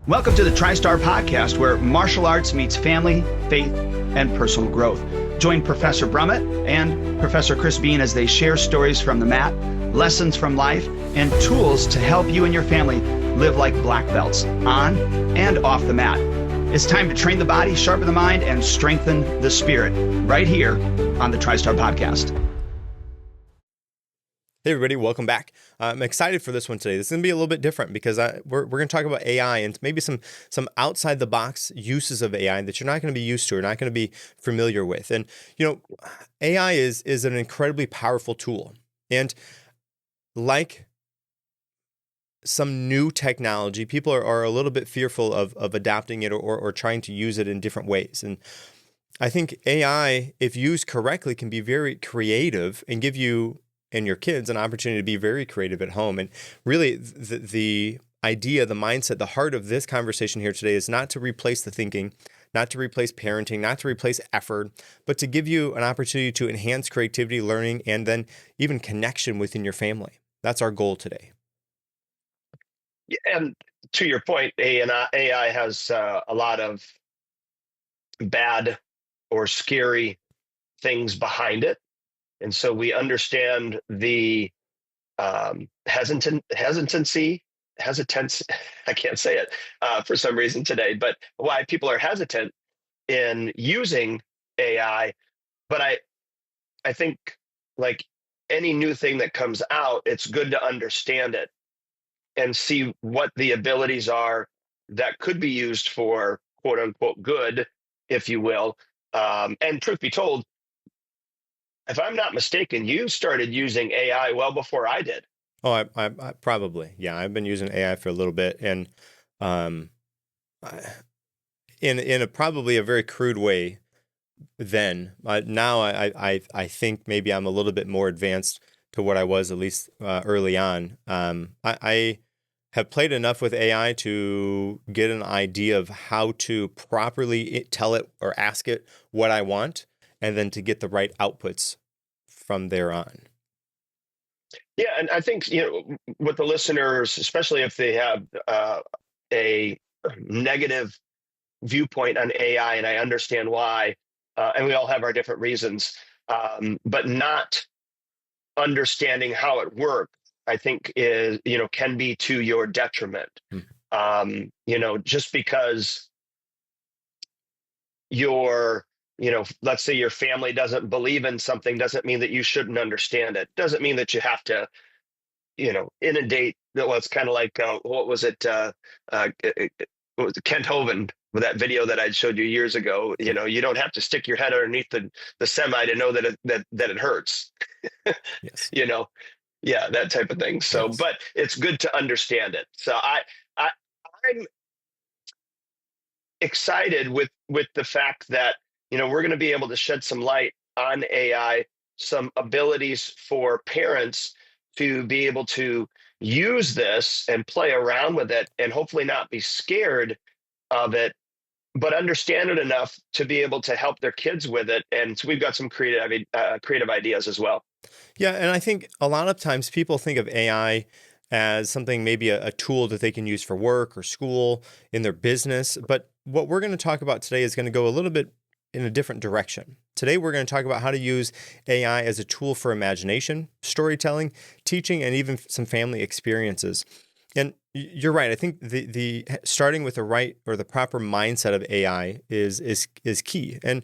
Welcome to the TriStar Podcast, where martial arts meets family, faith, and personal growth. Join Professor Brumitt and Professor Beane as they share stories from the mat, lessons from life, and tools to help you and your family live like black belts on and off the mat. It's time to train the body, sharpen the mind, and strengthen the spirit right here on the TriStar Podcast. Hey everybody, welcome back. I'm excited for this one today. This is going to be a little bit different because we're going to talk about AI and maybe some outside the box uses of AI that you're not going to be used to or not going to be familiar with. And AI is an incredibly powerful tool. And like some new technology, people are a little bit fearful of adapting it or trying to use it in different ways. And I think AI, if used correctly, can be very creative and give you and your kids an opportunity to be very creative at home. And really the idea, the mindset, the heart of this conversation here today is not to replace the thinking, not to replace parenting, not to replace effort, but to give you an opportunity to enhance creativity, learning, and then even connection within your family. That's our goal today. And to your point, AI has a lot of bad or scary things behind it. And so we understand the hesitancy, I can't say it for some reason today, but why people are hesitant in using AI. But I think like any new thing that comes out, it's good to understand it and see what the abilities are that could be used for quote unquote good, if you will. And truth be told, if I'm not mistaken, you started using AI well before I did. Oh, I probably. Yeah, I've been using AI for a little bit, and in a probably a very crude way then. Now I think maybe I'm a little bit more advanced to what I was, at least early on. I have played enough with AI to get an idea of how to properly tell it or ask it what I want, and then to get the right outputs from there on. Yeah, and I think with the listeners, especially if they have a negative viewpoint on AI, and I understand why, and we all have our different reasons, but not understanding how it works, I think is can be to your detriment. Just because let's say your family doesn't believe in something doesn't mean that you shouldn't understand it. Doesn't mean that you have to, inundate. Well, it's kind of like, what was it? What was it? Kent Hovind with that video that I showed you years ago. You don't have to stick your head underneath the semi to know that it hurts. Yes. Yeah, that type of thing. So, Yes. But it's good to understand it. So I'm excited with the fact that we're going to be able to shed some light on AI, some abilities for parents to be able to use this and play around with it, and hopefully not be scared of it, but understand it enough to be able to help their kids with it. And so we've got some creative ideas as well. Yeah, and I think a lot of times people think of AI as something, maybe a tool that they can use for work or school, in their business. But what we're going to talk about today is going to go a little bit in a different direction. Today, we're going to talk about how to use AI as a tool for imagination, storytelling, teaching, and even some family experiences. And you're right. I think the starting with the right or the proper mindset of AI is key. And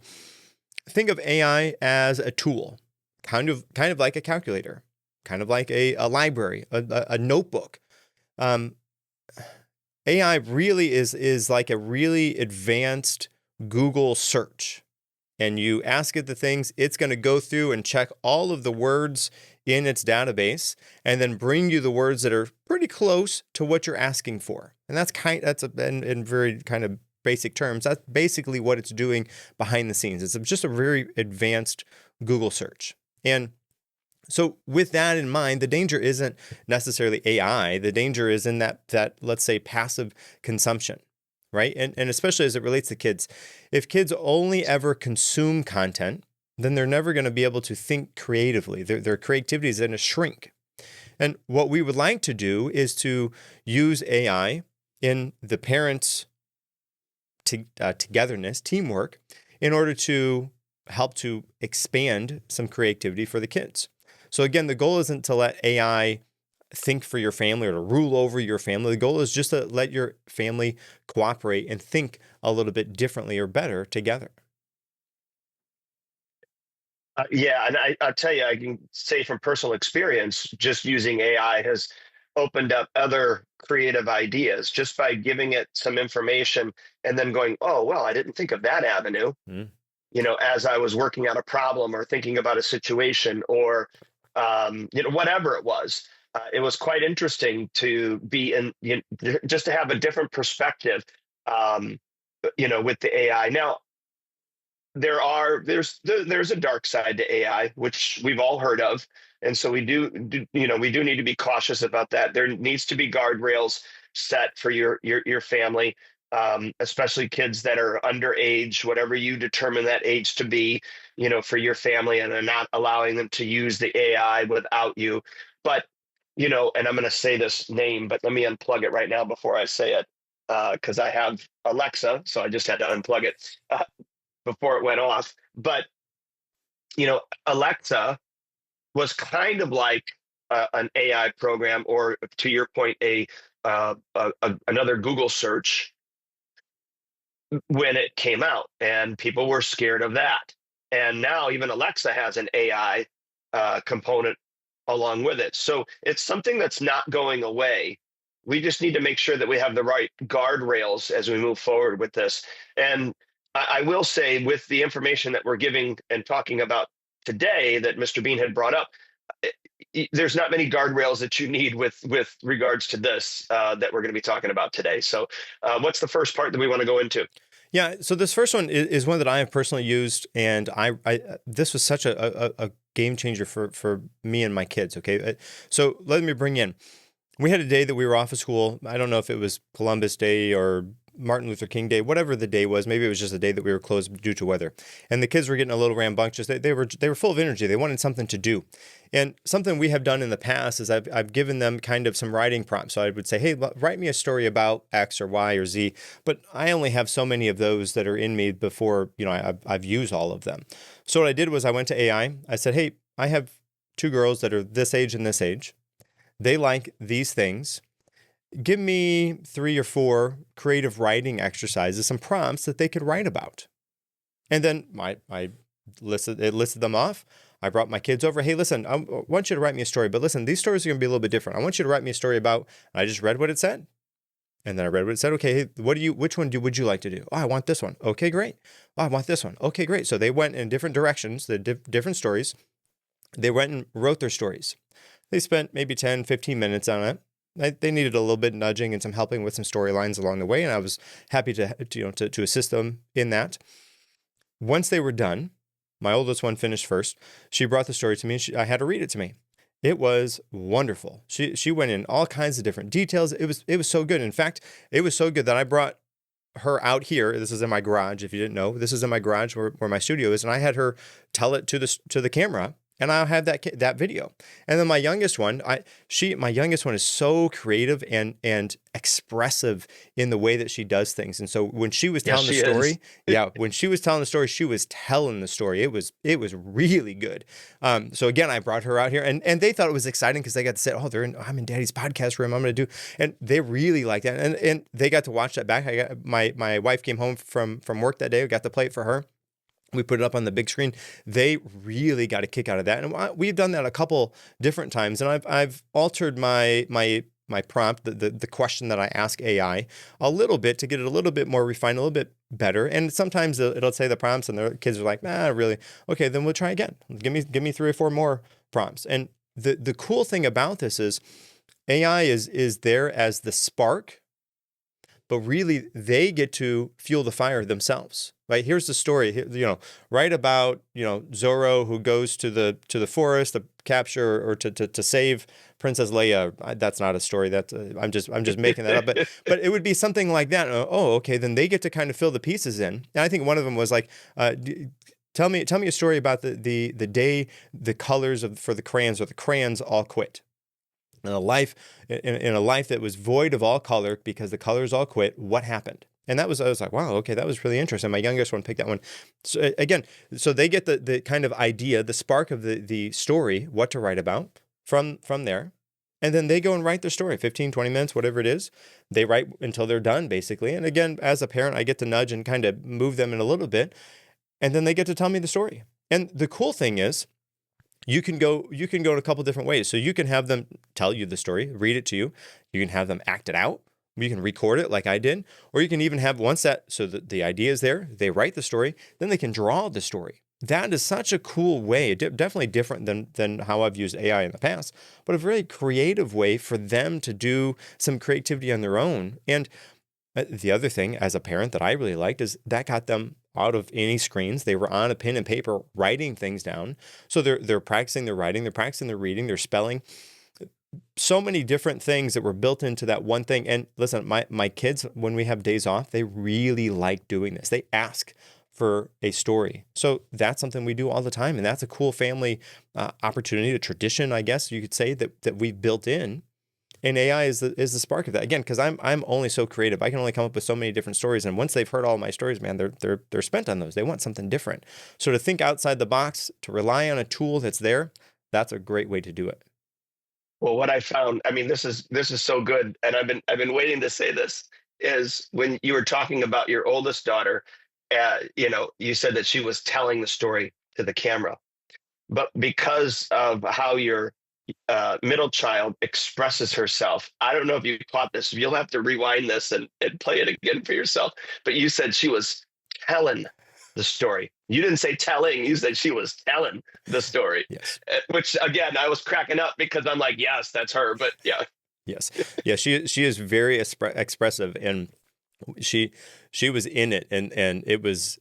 think of AI as a tool, kind of like a calculator, kind of like a library, a notebook. AI really is like a really advanced Google search. And you ask it the things, it's going to go through and check all of the words in its database and then bring you the words that are pretty close to what you're asking for. And in very kind of basic terms, that's basically what it's doing behind the scenes. It's just a very advanced Google search. And so with that in mind, the danger isn't necessarily AI. The danger is in that let's say, passive consumption, right? And especially as it relates to kids. If kids only ever consume content, then they're never going to be able to think creatively. Their creativity is going to shrink. And what we would like to do is to use AI in the parents' togetherness, teamwork, in order to help to expand some creativity for the kids. So again, the goal isn't to let AI think for your family or to rule over your family. The goal is just to let your family cooperate and think a little bit differently or better together. Yeah, and I'll tell you, I can say from personal experience, just using AI has opened up other creative ideas just by giving it some information and then going, oh, well, I didn't think of that avenue, Mm. as I was working out a problem or thinking about a situation or, whatever it was. It was quite interesting to be in, just to have a different perspective, with the AI. Now, there's a dark side to AI, which we've all heard of, and so we do need to be cautious about that. There needs to be guardrails set for your family, especially kids that are underage, whatever you determine that age to be, for your family, and they're not allowing them to use the AI without you. But and I'm going to say this name, but let me unplug it right now before I say it, because I have Alexa, so I just had to unplug it before it went off. But Alexa was kind of like an AI program, or to your point, another Google search when it came out, and people were scared of that. And now even Alexa has an AI component along with it. So it's something that's not going away. We just need to make sure that we have the right guardrails as we move forward with this. And I will say, with the information that we're giving and talking about today that Mr. Beane had brought up, there's not many guardrails that you need with regards to this that we're going to be talking about today. So what's the first part that we want to go into? Yeah, so this first one is one that I have personally used, and I this was such a game changer for me and my kids. Okay, so let me bring in. We had a day that we were off of school. I don't know if it was Columbus Day or Martin Luther King Day, whatever the day was. Maybe it was just a day that we were closed due to weather. And the kids were getting a little rambunctious. They were full of energy. They wanted something to do. And something we have done in the past is I've given them kind of some writing prompts. So I would say, hey, write me a story about X or Y or Z. But I only have so many of those that are in me before I've used all of them. So what I did was I went to AI. I said, hey, I have two girls that are this age and this age. They like these things. Give me 3 or 4 creative writing exercises, some prompts that they could write about. And then I listed them off. I brought my kids over. Hey, listen, I want you to write me a story, but listen, these stories are going to be a little bit different. I want you to write me a story about, I just read what it said. And then I read what it said. Okay, hey, which one would you like to do? Oh, I want this one. Okay, great. Oh, I want this one. Okay, great. So they went in different directions, the different stories. They went and wrote their stories. They spent maybe 10, 15 minutes on it. They needed a little bit of nudging and some helping with some storylines along the way, and I was happy to assist them in that. Once they were done, my oldest one finished first. She brought the story to me, and I had her read it to me. It was wonderful. She went in all kinds of different details. It was so good. In fact, it was so good that I brought her out here. This is in my garage. If you didn't know, this is in my garage where my studio is, and I had her tell it to the camera. And I'll have that video. And then my youngest one is so creative and expressive in the way that she does things. And so when she was telling the story, when she was telling the story, she was telling the story. It was really good. So again, I brought her out here, and they thought it was exciting because they got to say, oh, I'm in Daddy's podcast room. I'm going to do, and they really liked that. And they got to watch that back. My wife came home from work that day. We got to play it for her. We put it up on the big screen. They really got a kick out of that, and we've done that a couple different times. And I've altered my prompt, the question that I ask AI, a little bit to get it a little bit more refined, a little bit better. And sometimes it'll say the prompts, and the kids are like, nah, really. Okay, then we'll try again. Give me 3 or 4 more prompts. And the cool thing about this is AI is there as the spark, but really they get to fuel the fire themselves. Right? Here's the story. Write about Zorro who goes to the forest to capture or to save Princess Leia. That's not a story. That's I'm just making that up. But it would be something like that. Oh, okay. Then they get to kind of fill the pieces in. And I think one of them was like, tell me a story about the day the colors for the crayons all quit. In a life, in a life that was void of all color because the colors all quit, what happened? And I was like, wow, okay, that was really interesting. My youngest one picked that one. So again, so they get the kind of idea, the spark of the story, what to write about from there. And then they go and write their story, 15, 20 minutes, whatever it is. They write until they're done, basically. And again, as a parent, I get to nudge and kind of move them in a little bit. And then they get to tell me the story. And the cool thing is, you can go in a couple different ways. So you can have them tell you the story, read it to you. You can have them act it out. You can record it like I did, or you can even have so that the idea is there, they write the story, then they can draw the story. That is such a cool way, definitely different than how I've used AI in the past, but a very creative way for them to do some creativity on their own. And the other thing as a parent that I really liked is that got them out of any screens. They were on a pen and paper writing things down. So they're practicing their writing, they're practicing their reading, their spelling. So many different things that were built into that one thing. And listen, my kids, when we have days off, they really like doing this. They ask for a story. So that's something we do all the time. And that's a cool family opportunity, a tradition, I guess you could say, that we've built in. And AI is the spark of that. Again, because I'm only so creative. I can only come up with so many different stories. And once they've heard all my stories, man, they're spent on those. They want something different. So to think outside the box, to rely on a tool that's there, that's a great way to do it. Well, what I found, I mean, this is so good, and I've been waiting to say this, is when you were talking about your oldest daughter, you said that she was telling the story to the camera, but because of how your middle child expresses herself, I don't know if you caught this. You'll have to rewind this and play it again for yourself. But you said she was telling the story. You didn't say telling. You said she was telling the story. Yes. Which again, I was cracking up because I'm like, yes, that's her. But yeah. Yes. Yeah. She is very expressive, and she was in it, and it was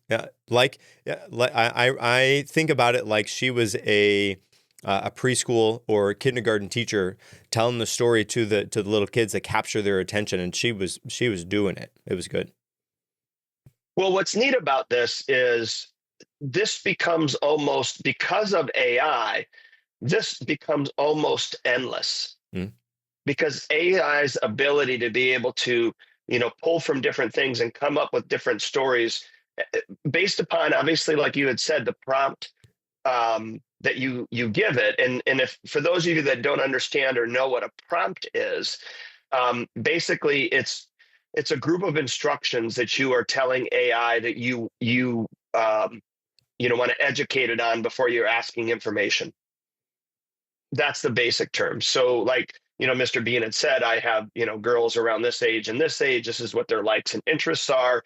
like I think about it like she was a preschool or kindergarten teacher telling the story to the little kids that capture their attention, and she was doing it. It was good. Well, what's neat about this is this becomes almost, because of AI, this becomes almost endless. Because AI's ability to be able to, pull from different things and come up with different stories based upon, obviously, like you had said, the prompt that you give it. And if, for those of you that don't understand or know what a prompt is, basically it's a group of instructions that you are telling AI that you want to educate it on before you're asking information. That's the basic term. So like, Mr. Beane had said, I have, girls around this age and this age, this is what their likes and interests are,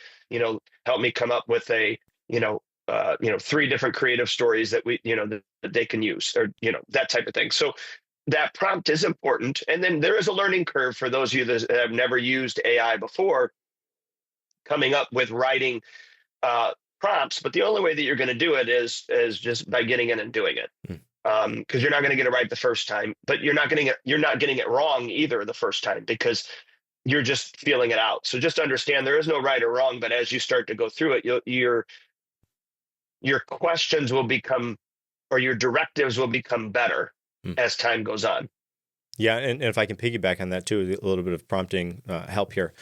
help me come up with a, 3 different creative stories that that they can use, or, that type of thing. So that prompt is important. And then there is a learning curve for those of you that have never used AI before, coming up with writing prompts. But the only way that you're going to do it is just by getting in and doing it. Because you're not going to get it right the first time, but you're not getting it wrong either the first time, because you're just feeling it out. So just understand there is no right or wrong, but as you start to go through it, your questions will become, or your directives will become better as time goes on. Yeah, and if I can piggyback on that too, a little bit of prompting help here.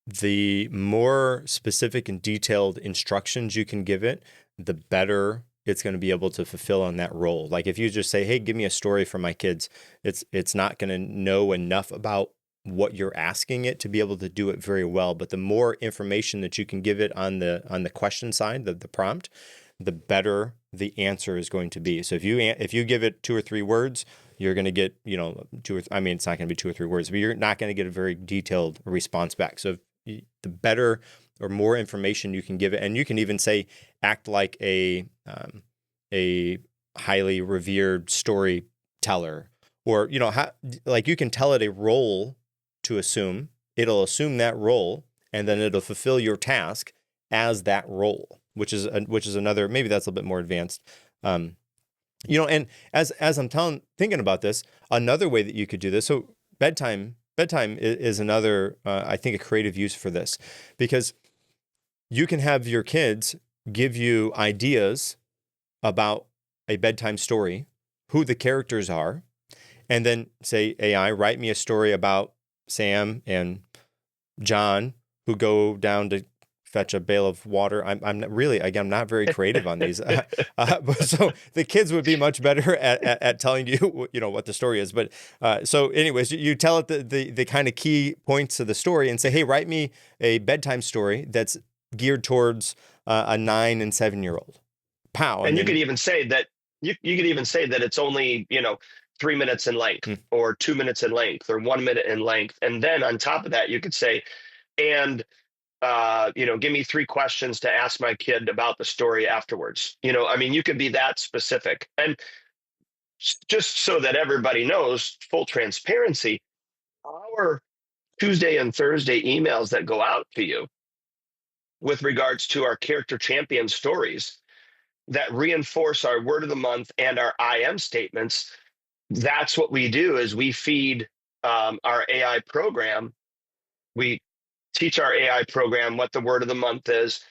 The more specific and detailed instructions you can give it, the better it's going to be able to fulfill on that role. Like if you just say, hey, give me a story for my kids, it's not going to know enough about what you're asking it to be able to do it very well. But the more information that you can give it on the question side, the prompt, the better the answer is going to be. So if you give it 2 or 3 words, you're going to get, it's not going to be 2 or 3 words, but you're not going to get a very detailed response back. So the better or more information you can give it, and you can even say, act like a highly revered storyteller, or, like you can tell it a role to assume, it'll assume that role, and then it'll fulfill your task as that role, which is another, maybe that's a little bit more advanced. And as I'm thinking about this, another way that you could do this. So bedtime is another, I think, a creative use for this, because you can have your kids give you ideas about a bedtime story, who the characters are, And then say, AI, write me a story about Sam and John who go down to fetch a bale of water. I'm not really, again, I'm not very creative on these. So the kids would be much better at telling you, what the story is. But so anyways, you tell it the kind of key points of the story and say, hey, write me a bedtime story that's geared towards a 9 and 7-year-old. Pow. And you could even say that you could even say that it's only 3 minutes in length, or 2 minutes in length, or 1 minute in length, and then on top of that you could say, and give me 3 questions to ask my kid about the story afterwards. You could be that specific. And just so that everybody knows, full transparency, our Tuesday and Thursday emails that go out to you with regards to our character champion stories that reinforce our word of the month and our I am statements, that's what we do is we feed our AI program. We teach our AI program what the word of the month is.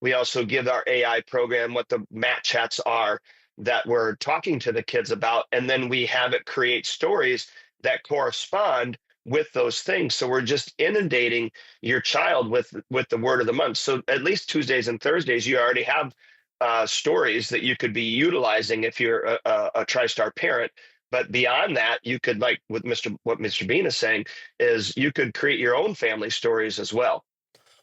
We also give our AI program what the mat chats are that we're talking to the kids about. And then we have it create stories that correspond with those things. So we're just inundating your child with the word of the month. So at least Tuesdays and Thursdays, you already have stories that you could be utilizing if you're a TriStar parent. But beyond that, you could, like what Mr. Beane is saying, is you could create your own family stories as well.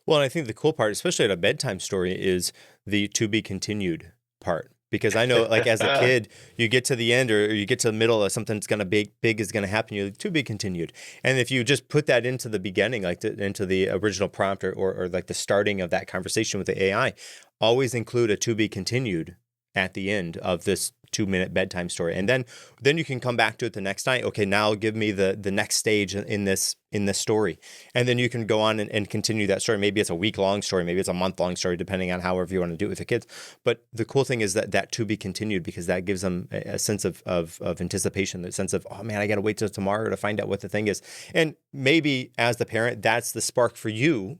Well, and I think the cool part, especially at a bedtime story, is the to be continued part. Because I know, like as a kid, you get to the end or you get to the middle of something that's going to big is going to happen. You're like, to be continued. And if you just put that into the beginning, like into the original prompt or like the starting of that conversation with the AI, always include a to be continued at the end of this 2-minute bedtime story. And then you can come back to it the next night. Okay, now give me the next stage in this story. And then you can go on and continue that story. Maybe it's a week-long story, maybe it's a month-long story, depending on however you want to do it with the kids. But the cool thing is that to be continued, because that gives them a sense of anticipation, the sense of, oh man, I got to wait till tomorrow to find out what the thing is. And maybe as the parent, that's the spark for you.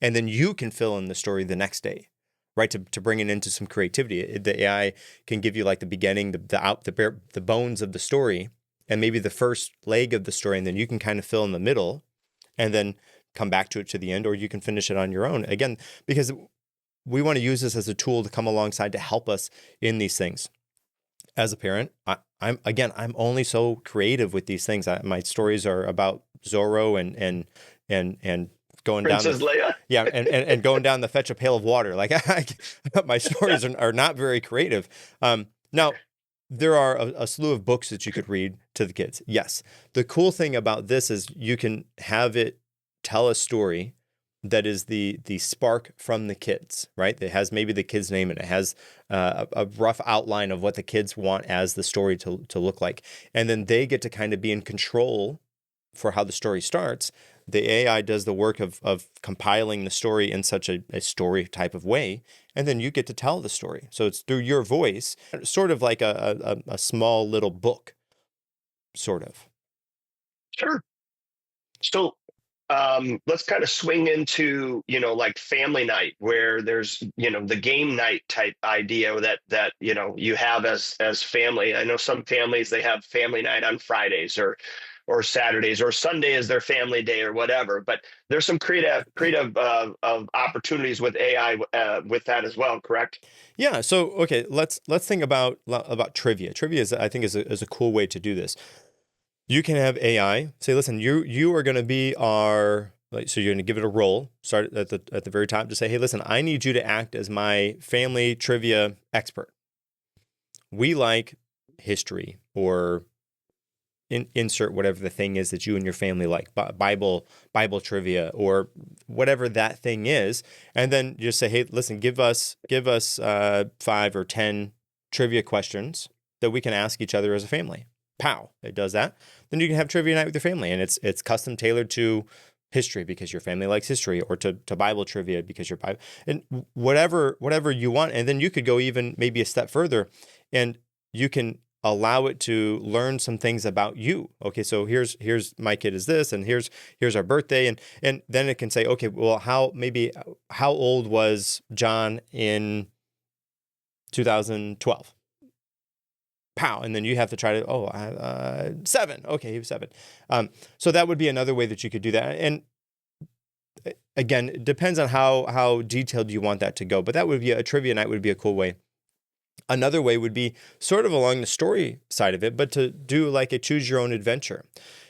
And then you can fill in the story the next day. Right, to bring it into some creativity. The AI can give you like the beginning, the bones of the story, and maybe the first leg of the story, and then you can kind of fill in the middle, and then come back to it to the end, or you can finish it on your own. Again, because we want to use this as a tool to come alongside to help us in these things. As a parent, I'm only so creative with these things. My stories are about Zorro and going Princess down Leia. Yeah, and going down the fetch a pail of water. Like my stories are not very creative. Now, there are a slew of books that you could read to the kids. Yes. The cool thing about this is you can have it tell a story that is the spark from the kids, right? It has maybe the kid's name and it has a rough outline of what the kids want as the story to look like. And then they get to kind of be in control for how the story starts. The AI does the work of compiling the story in such a story type of way, and then you get to tell the story. So it's through your voice, sort of like a small little book, sort of. Sure. So let's kind of swing into, like family night, where there's, the game night type idea that you have as family. I know some families, they have family night on Fridays or Saturdays, or Sunday is their family day or whatever. But there's some creative opportunities with AI with that as well, correct? Yeah. So okay, let's think about trivia. Trivia I think is a cool way to do this. You can have AI say, listen, you are going to be so you're going to give it a role, start at the very top to say, hey, listen, I need you to act as my family trivia expert. We like history, or insert whatever the thing is that you and your family like, Bible trivia, or whatever that thing is. And then just say, hey, listen, give us 5 or 10 trivia questions that we can ask each other as a family. Pow, it does that. Then you can have trivia night with your family, and it's custom tailored to history because your family likes history, or to Bible trivia because your Bible, and whatever you want. And then you could go even maybe a step further, and you can allow it to learn some things about you. Okay, so here's my kid is this, and here's our birthday, and then it can say, okay, well, how old was John in 2012? pow, and then you have to try to 7. Okay, he was 7. So that would be another way that you could do that. And again, it depends on how detailed you want that to go, but that would be a trivia night would be a cool way. Another way would be sort of along the story side of it, but to do like a choose your own adventure.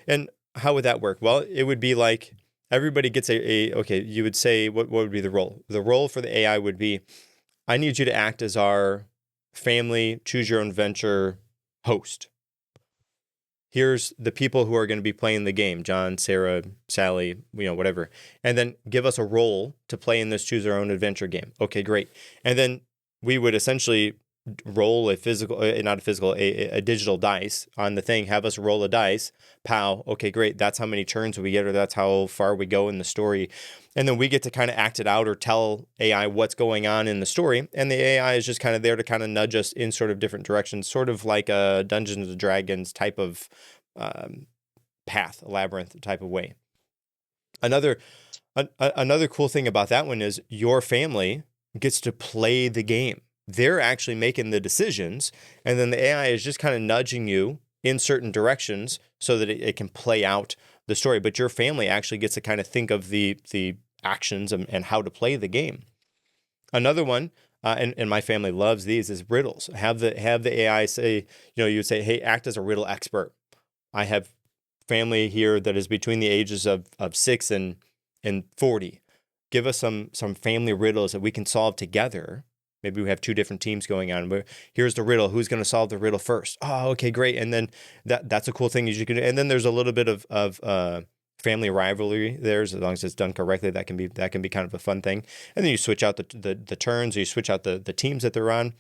And how would that work? Well, it would be like everybody gets okay, you would say, what would be the role? The role for the AI would be, I need you to act as our family choose your own adventure host. Here's the people who are going to be playing the game, John, Sarah, Sally, whatever. And then give us a role to play in this choose our own adventure game. Okay, great. And then we would essentially roll a digital dice on the thing, have us roll a dice, pow, okay, great. That's how many turns we get, or that's how far we go in the story. And then we get to kind of act it out or tell AI what's going on in the story. And the AI is just kind of there to kind of nudge us in sort of different directions, sort of like a Dungeons and Dragons type of path, a labyrinth type of way. Another cool thing about that one is your family gets to play the game. They're actually making the decisions, and then the AI is just kind of nudging you in certain directions so that it can play out the story. But your family actually gets to kind of think of the actions and how to play the game. Another one, and my family loves these, is riddles. Have the AI say, you would say, hey, act as a riddle expert. I have family here that is between the ages of 6 and 40. Give us some family riddles that we can solve together. Maybe we have 2 different teams going on, but here's the riddle. Who's going to solve the riddle first? Oh, okay, great. And then that's a cool thing you can do. And then there's a little bit of family rivalry there, as long as it's done correctly. That can be kind of a fun thing. And then you switch out the turns, or you switch out the teams that they're on.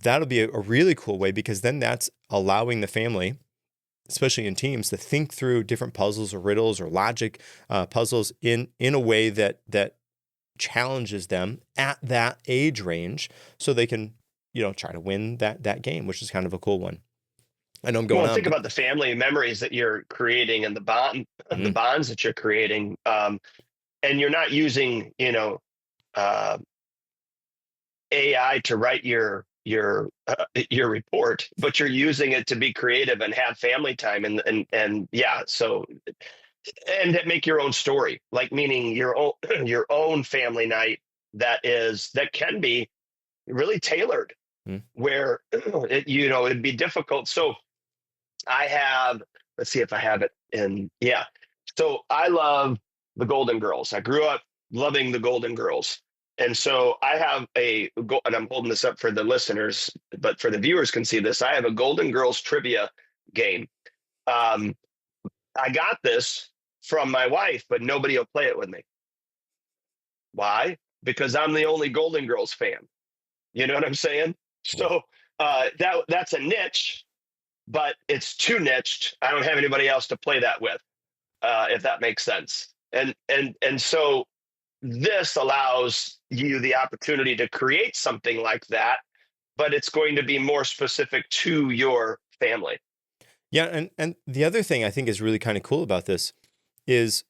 That'll be a really cool way, because then that's allowing the family, especially in teams, to think through different puzzles or riddles or logic puzzles in a way that challenges them at that age range, so they can try to win that game, which is kind of a cool one. I know I'm going on. Think about the family memories that you're creating and the bonds that you're creating, and you're not using AI to write your report, but you're using it to be creative and have family time and yeah. So, and make your own story, like meaning your own family night that can be really tailored, where it'd be difficult. So let's see if I have it in. Yeah. So I love the Golden Girls. I grew up loving the Golden Girls. And so I have and I'm holding this up for the listeners, but for the viewers can see this. I have a Golden Girls trivia game. I got this from my wife, but nobody will play it with me. Why? Because I'm the only Golden Girls fan. You know what I'm saying? So that's a niche, but it's too niched. I don't have anybody else to play that with, if that makes sense. And so this allows you the opportunity to create something like that, but it's going to be more specific to your family. Yeah, and the other thing I think is really kind of cool about this is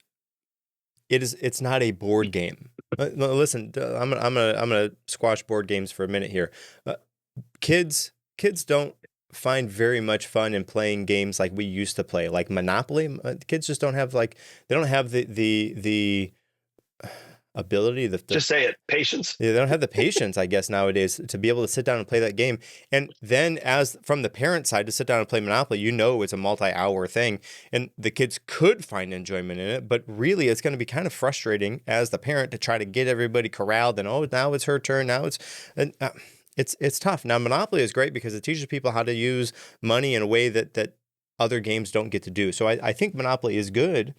it's not a board game. Listen, I'm gonna squash board games for a minute here. Kids don't find very much fun in playing games like we used to play, like Monopoly. Kids just don't have they don't have the ability, just say it, patience. Yeah, they don't have the patience, I guess, nowadays to be able to sit down and play that game. And then as from the parent side to sit down and play Monopoly, it's a multi-hour thing, and the kids could find enjoyment in it, but really it's going to be kind of frustrating as the parent to try to get everybody corralled and now it's her turn, it's tough. Now Monopoly is great because it teaches people how to use money in a way that other games don't get to do. So I think Monopoly is good.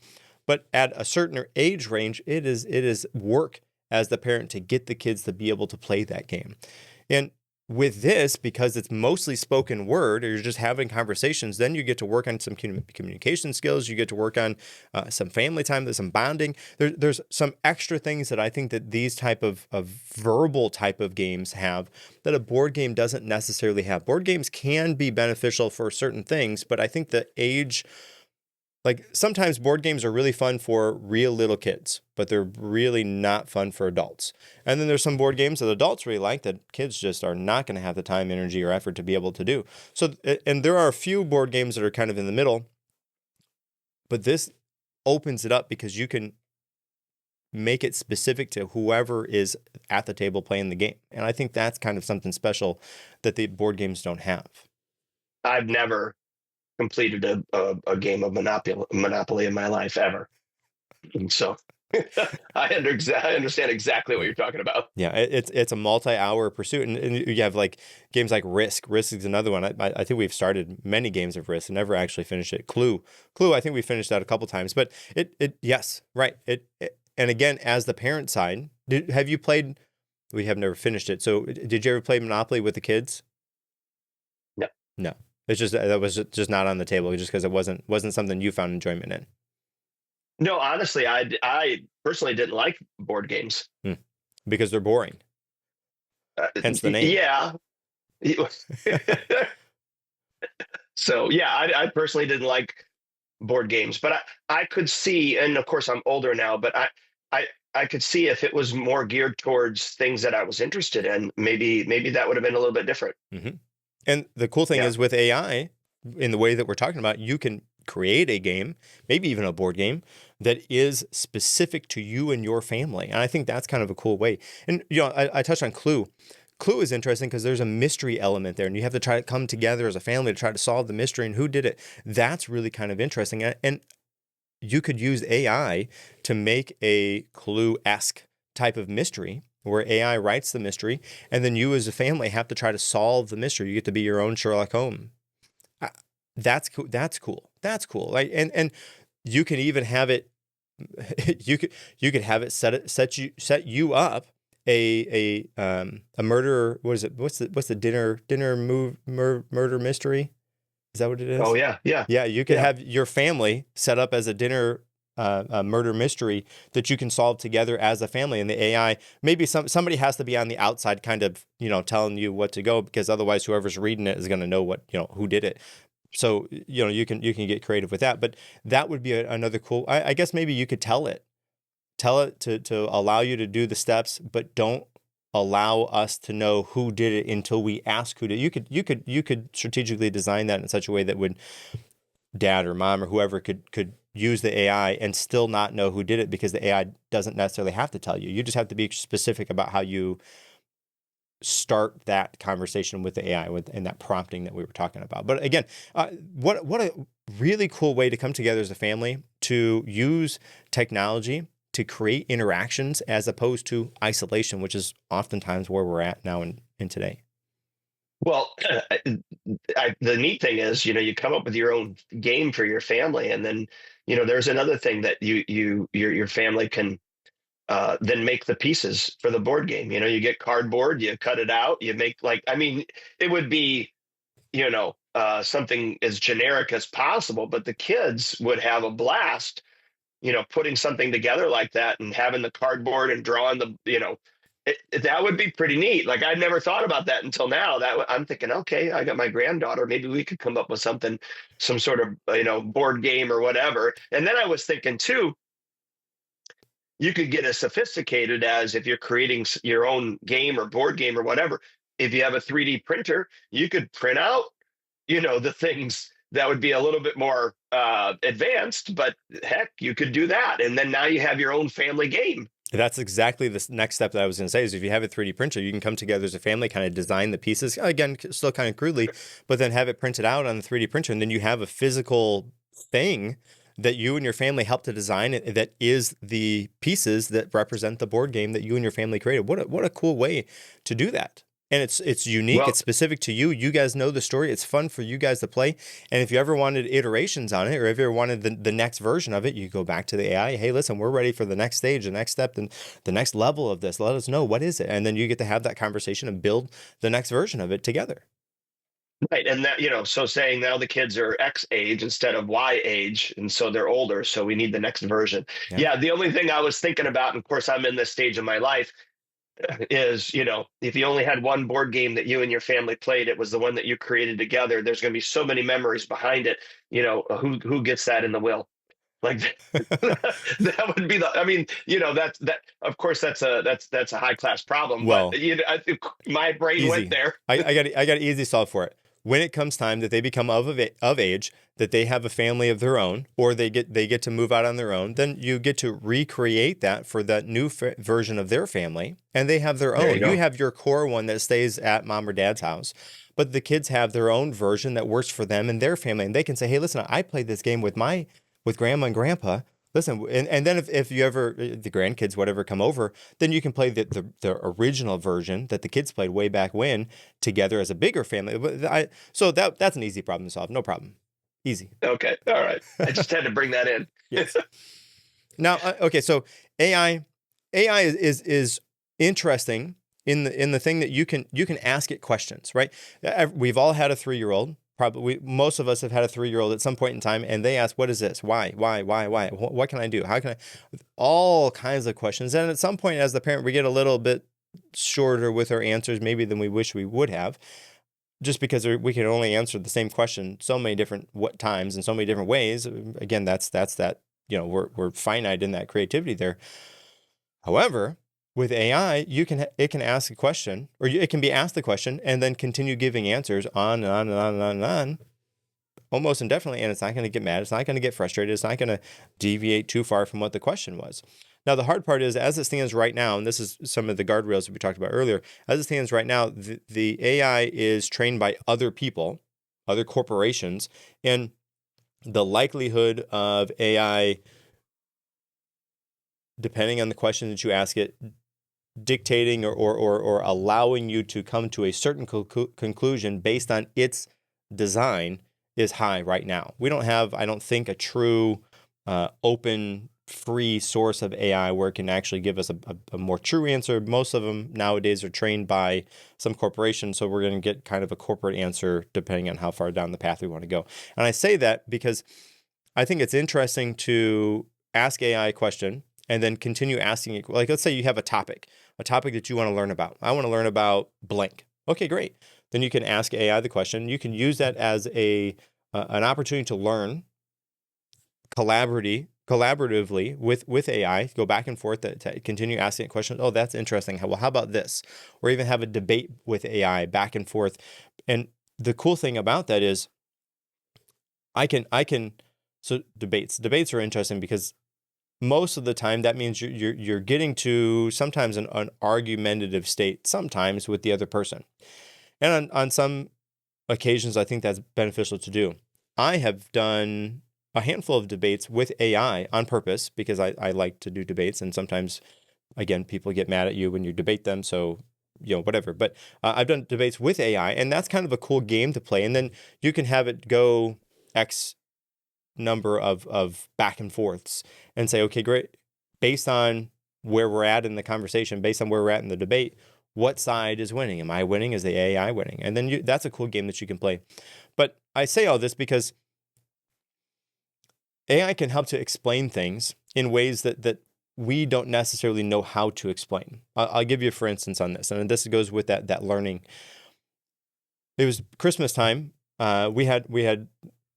But at a certain age range, it is work as the parent to get the kids to be able to play that game. And with this, because it's mostly spoken word, or you're just having conversations, then you get to work on some communication skills. You get to work on some family time, there's some bonding. There's some extra things that I think that these type of verbal type of games have that a board game doesn't necessarily have. Board games can be beneficial for certain things, but I think the age Like sometimes board games are really fun for real little kids, but they're really not fun for adults. And then there's some board games that adults really like that kids just are not going to have the time, energy, or effort to be able to do. So, and there are a few board games that are kind of in the middle, but this opens it up because you can make it specific to whoever is at the table playing the game. And I think that's kind of something special that the board games don't have. I've never completed a game of Monopoly in my life ever. And so I understand exactly what you're talking about. Yeah, it's a multi-hour pursuit, and you have like games like Risk. Risk is another one. I think we've started many games of Risk and never actually finished it. Clue, I think we finished that a couple times. But yes, right. And again, as the parent side, have you played? We have never finished it. So did you ever play Monopoly with the kids? No. No. It's just that was just not on the table, just because it wasn't something you found enjoyment in. No, honestly, I personally didn't like board games because they're boring. Hence the name. Yeah. So yeah, I personally didn't like board games, but I could see, and of course I'm older now, but I could see if it was more geared towards things that I was interested in, maybe that would have been a little bit different. Mm-hmm. And the cool thing is with AI, in the way that we're talking about, you can create a game, maybe even a board game, that is specific to you and your family. And I think that's kind of a cool way. And, I touched on Clue. Clue is interesting because there's a mystery element there, and you have to try to come together as a family to try to solve the mystery and who did it. That's really kind of interesting. And you could use AI to make a Clue-esque type of mystery, where AI writes the mystery, and then you as a family have to try to solve the mystery. You get to be your own Sherlock Holmes. That's cool. That's cool. That's cool. Like, and you can even have it. You could have it set you up a murder. What is it? What's the dinner murder mystery? Is that what it is? Oh yeah. You could have your family set up as a dinner a murder mystery that you can solve together as a family, and the AI, maybe somebody has to be on the outside kind of, telling you what to go, because otherwise whoever's reading it is going to know what, who did it. So, you can get creative with that, but that would be another cool, I guess maybe you could tell it to allow you to do the steps, but don't allow us to know who did it until we ask who did it. You could strategically design that in such a way that would dad or mom or whoever could use the AI and still not know who did it, because the AI doesn't necessarily have to tell you. You just have to be specific about how you start that conversation with the AI and that prompting that we were talking about. But again, what a really cool way to come together as a family to use technology to create interactions as opposed to isolation, which is oftentimes where we're at now in today. Well, the neat thing is, you come up with your own game for your family, and then, there's another thing that your family can then make the pieces for the board game. You get cardboard, you cut it out, you make it would be, something as generic as possible, but the kids would have a blast, putting something together like that and having the cardboard and drawing that would be pretty neat. Like, I'd never thought about that until now. That I'm thinking, okay, I got my granddaughter. Maybe we could come up with something, some sort of, board game or whatever. And then I was thinking too, you could get as sophisticated as, if you're creating your own game or board game or whatever, if you have a 3D printer, you could print out, the things that would be a little bit more advanced, but heck, you could do that. And then now you have your own family game. That's exactly the next step that I was going to say, is if you have a 3D printer, you can come together as a family, kind of design the pieces, again, still kind of crudely, but then have it printed out on the 3D printer. And then you have a physical thing that you and your family help to design, that is the pieces that represent the board game that you and your family created. What a cool way to do that. And it's unique. Well, it's specific to you. You guys know the story. It's fun for you guys to play. And if you ever wanted iterations on it, or if you ever wanted the next version of it, you go back to the AI. Hey, listen, we're ready for the next stage, the next step, and the next level of this. Let us know, what is it? And then you get to have that conversation and build the next version of it together. Right. And that, so saying now the kids are X age instead of Y age, and so they're older, so we need the next version. Yeah. The only thing I was thinking about, and of course I'm in this stage of my life, is, if you only had one board game that you and your family played, it was the one that you created together. There's going to be so many memories behind it. Who gets that in the will? Like that would be the, I mean, that of course that's a high class problem, but Well, I think my brain went easy. there. I got an easy solve for it. When it comes time that they become of age, that they have a family of their own, or they get to move out on their own, then you get to recreate that for that new version of their family, and they have their There you own. You go. have your core one that stays at mom or dad's house, but the kids have their own version that works for them and their family, and they can say, "Hey, listen, I played this game with grandma and grandpa." Listen, and then if you ever, the grandkids, whatever, come over, then you can play the original version that the kids played way back when together as a bigger family. So that's an easy problem to solve. No problem. Easy. Okay. All right. I just had to bring that in. Yes. Now, okay, so AI is interesting in the thing that you can ask it questions, right? We've all had a 3-year-old. Probably most of us have had a 3-year-old at some point in time, and they ask, "What is this? Why? What can I do? How can I?" All kinds of questions. And at some point, as the parent, we get a little bit shorter with our answers, maybe than we wish we would have, just because we can only answer the same question so many different times in so many different ways. Again, that's that. We're finite in that creativity there. However, with AI, it can ask a question, or it can be asked the question and then continue giving answers on and on and on and on and on, almost indefinitely, and it's not going to get mad. It's not going to get frustrated. It's not going to deviate too far from what the question was. Now, the hard part is, as it stands right now, and this is some of the guardrails that we talked about earlier, as it stands right now, the AI is trained by other people, other corporations, and the likelihood of AI, depending on the question that you ask it, dictating or allowing you to come to a certain conclusion based on its design is high right now. We don't have, I don't think, a true open, free source of AI where it can actually give us a more true answer. Most of them nowadays are trained by some corporation, so we're going to get kind of a corporate answer depending on how far down the path we want to go. And I say that because I think it's interesting to ask AI a question and then continue asking it. Like, let's say you have a topic that you want to learn about. I want to learn about blank. Okay, great. Then you can ask AI the question. You can use that as an opportunity to learn collaboratively with AI, go back and forth to continue asking questions. Oh, that's interesting. Well, how about this? Or even have a debate with AI back and forth. And the cool thing about that is so debates are interesting because most of the time that means you're getting to sometimes an argumentative state sometimes with the other person. And on some occasions, I think that's beneficial to do. I have done a handful of debates with AI on purpose because I like to do debates, and sometimes, again, people get mad at you when you debate them, so whatever. But I've done debates with AI, and that's kind of a cool game to play. And then you can have it go X number of back and forths and say, okay, great. Based on where we're at in the conversation, based on where we're at in the debate, what side is winning? Am I winning? Is the AI winning? And then that's a cool game that you can play. But I say all this because AI can help to explain things in ways that we don't necessarily know how to explain. I'll give you, for instance, on this, and this goes with that learning. It was Christmas time.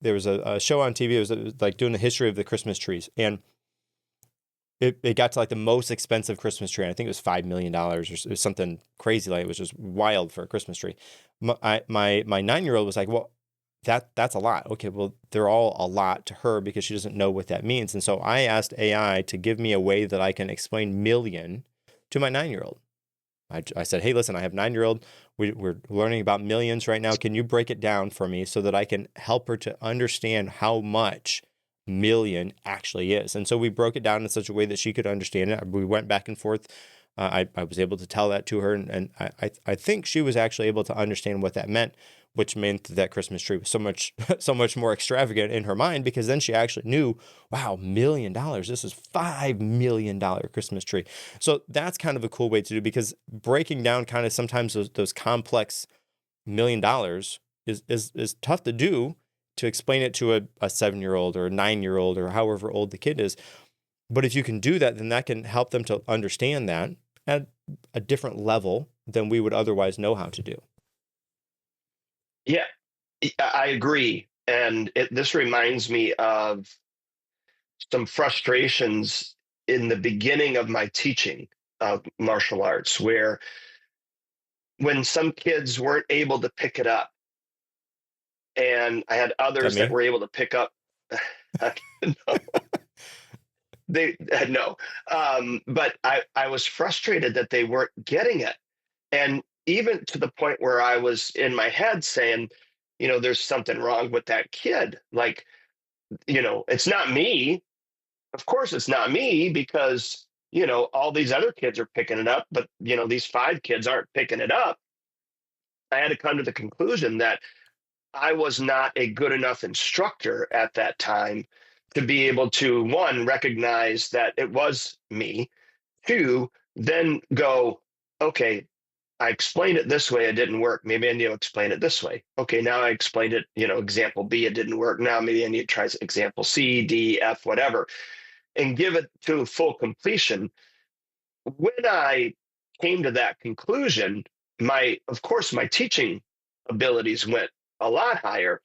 There was a show on TV. It was like doing the history of the Christmas trees, and it got to like the most expensive Christmas tree. And I think it was $5 million or something crazy. Like, it was just wild for a Christmas tree. My 9-year-old was like, well, that's a lot. Okay, well, they're all a lot to her because she doesn't know what that means. And so I asked AI to give me a way that I can explain million to my 9-year-old. I said, hey, listen, I have 9-year-old. We're learning about millions right now. Can you break it down for me so that I can help her to understand how much million actually is? And so we broke it down in such a way that she could understand it. We went back and forth. I was able to tell that to her, and I think she was actually able to understand what that meant, which meant that Christmas tree was so much more extravagant in her mind, because then she actually knew, wow, $1 million. This is $5 million Christmas tree. So that's kind of a cool way to do, because breaking down kind of sometimes those complex $1 million is tough to do, to explain it to a 7-year-old or a 9-year-old or however old the kid is. But if you can do that, then that can help them to understand that at a different level than we would otherwise know how to do. Yeah, I agree. And this reminds me of some frustrations in the beginning of my teaching of martial arts, where when some kids weren't able to pick it up, and I had Is that others that me? were able to pick up. No, they no, but I was frustrated that they weren't getting it, and even to the point where I was in my head saying, there's something wrong with that kid. Like, it's not me. Of course, it's not me, because all these other kids are picking it up, but these 5 kids aren't picking it up. I had to come to the conclusion that I was not a good enough instructor at that time to be able to, one, recognize that it was me, two, then go, okay, I explained it this way, it didn't work. Maybe I need to explain it this way. Okay, now I explained it, example B, it didn't work. Now maybe I need to try example C, D, F, whatever, and give it to full completion. When I came to that conclusion, of course, my teaching abilities went a lot higher.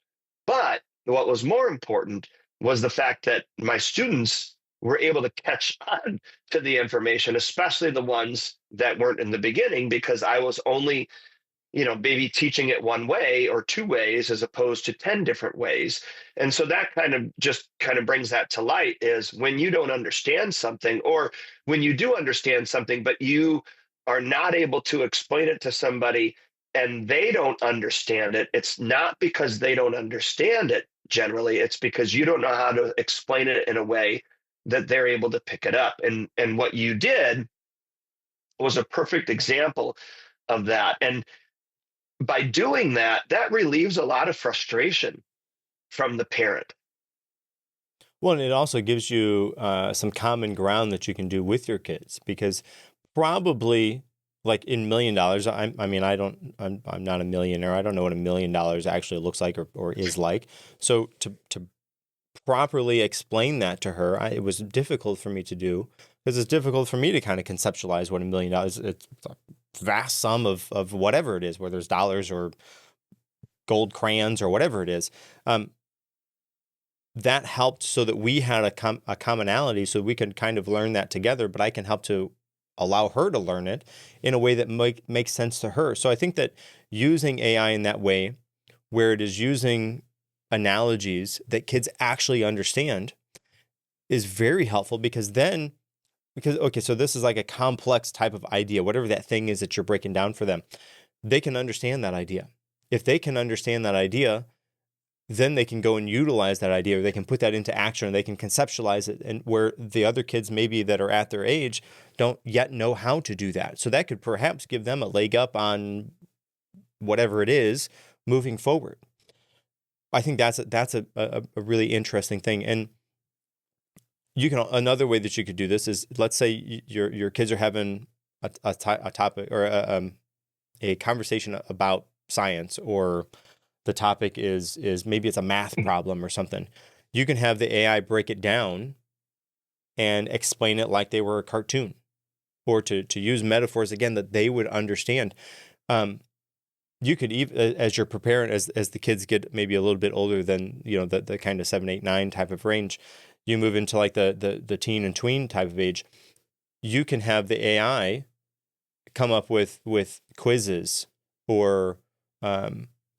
But what was more important was the fact that my students were able to catch on to the information, especially the ones that weren't in the beginning, because I was only maybe teaching it one way or two ways as opposed to 10 different ways. And so that kind of brings that to light, is when you don't understand something, or when you do understand something, but you are not able to explain it to somebody and they don't understand it. It's not because they don't understand it. Generally, it's because you don't know how to explain it in a way that they're able to pick it up. And what you did was a perfect example of that. And by doing that, that relieves a lot of frustration from the parent. Well, and it also gives you some common ground that you can do with your kids, because probably like in $1,000,000, I mean, I'm not a millionaire. I don't know what $1,000,000 actually looks like or is like. So to properly explain that to her, it was difficult for me to do, because it's difficult for me to kind of conceptualize what $1,000,000, it's a vast sum of whatever it is, whether it's dollars or gold crayons or whatever it is. That helped so that we had a commonality, so we could kind of learn that together, but I can help to allow her to learn it in a way that makes sense to her. So I think that using AI in that way, where it is using analogies that kids actually understand, is very helpful, because okay, so this is like a complex type of idea, whatever that thing is that you're breaking down for them, they can understand that idea. If they can understand that idea, then they can go and utilize that idea, or they can put that into action, or they can conceptualize it, and where the other kids maybe that are at their age don't yet know how to do that. So that could perhaps give them a leg up on whatever it is moving forward. I think that's a really interesting thing. And another way that you could do this is, let's say your kids are having a topic or a conversation about science, or the topic is maybe it's a math problem or something. You can have the AI break it down and explain it like they were a cartoon, or to use metaphors again that they would understand. You could even, as you're preparing, as the kids get maybe a little bit older than the kind of 7, 8, 9 type of range, you move into like the teen and tween type of age. You can have the AI come up with quizzes or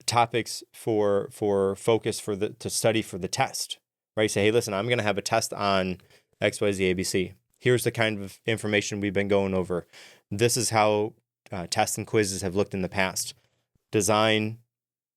topics for focus to study for the test, right? Say, hey, listen, I'm going to have a test on XYZ ABC. Here's the kind of information we've been going over. This is how tests and quizzes have looked in the past. Design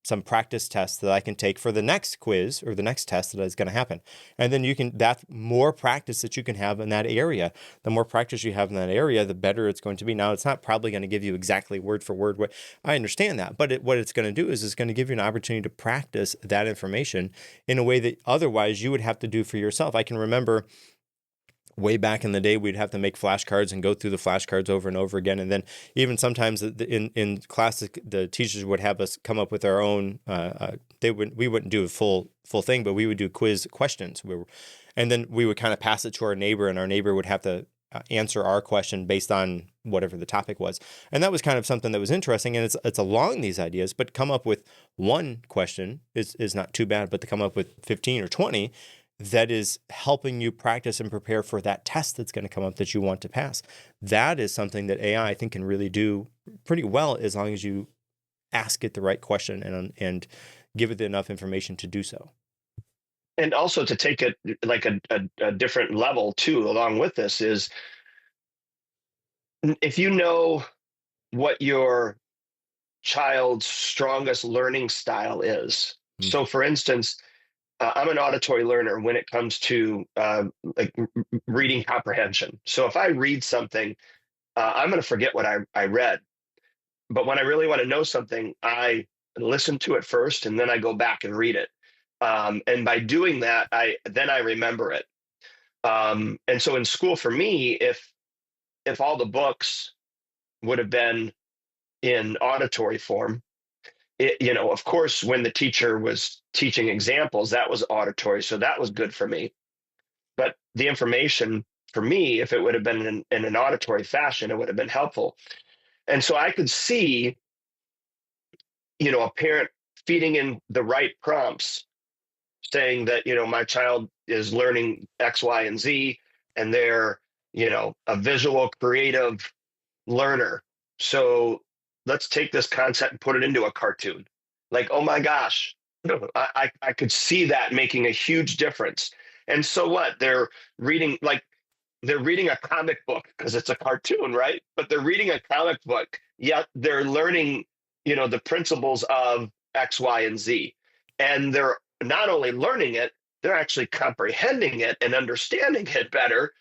some practice tests that I can take for the next quiz or the next test that is going to happen. And then that's more practice that you can have in that area. The more practice you have in that area, the better it's going to be. Now, it's not probably going to give you exactly word for word what I understand that, but what it's going to do is it's going to give you an opportunity to practice that information in a way that otherwise you would have to do for yourself. I can remember way back in the day, we'd have to make flashcards and go through the flashcards over and over again. And then even sometimes in classes, the teachers would have us come up with our own, we wouldn't do a full thing, but we would do quiz questions. And then we would kind of pass it to our neighbor, and our neighbor would have to answer our question based on whatever the topic was. And that was kind of something that was interesting. And it's along these ideas, but come up with one question is not too bad, but to come up with 15 or 20 that is helping you practice and prepare for that test that's going to come up that you want to pass. That is something that AI, I think, can really do pretty well as long as you ask it the right question and give it enough information to do so. And also to take it like a different level too, along with this is if you know what your child's strongest learning style is. Mm. So, for instance, I'm an auditory learner when it comes to like reading comprehension. So if I read something, I'm going to forget what I read. But when I really want to know something, I listen to it first, and then I go back and read it. And by doing that, I remember it. And so in school for me, if all the books would have been in auditory form, of course, when the teacher was teaching examples, that was auditory, so that was good for me. But the information for me, if it would have been in an auditory fashion, it would have been helpful. And so I could see, a parent feeding in the right prompts, saying that, my child is learning X, Y, and Z, and they're, a visual, creative learner. So let's take this concept and put it into a cartoon. Like, oh my gosh, I could see that making a huge difference. And so what? They're reading a comic book because it's a cartoon, right? But they're reading a comic book, yet they're learning, the principles of X, Y, and Z. And they're not only learning it, they're actually comprehending it and understanding it better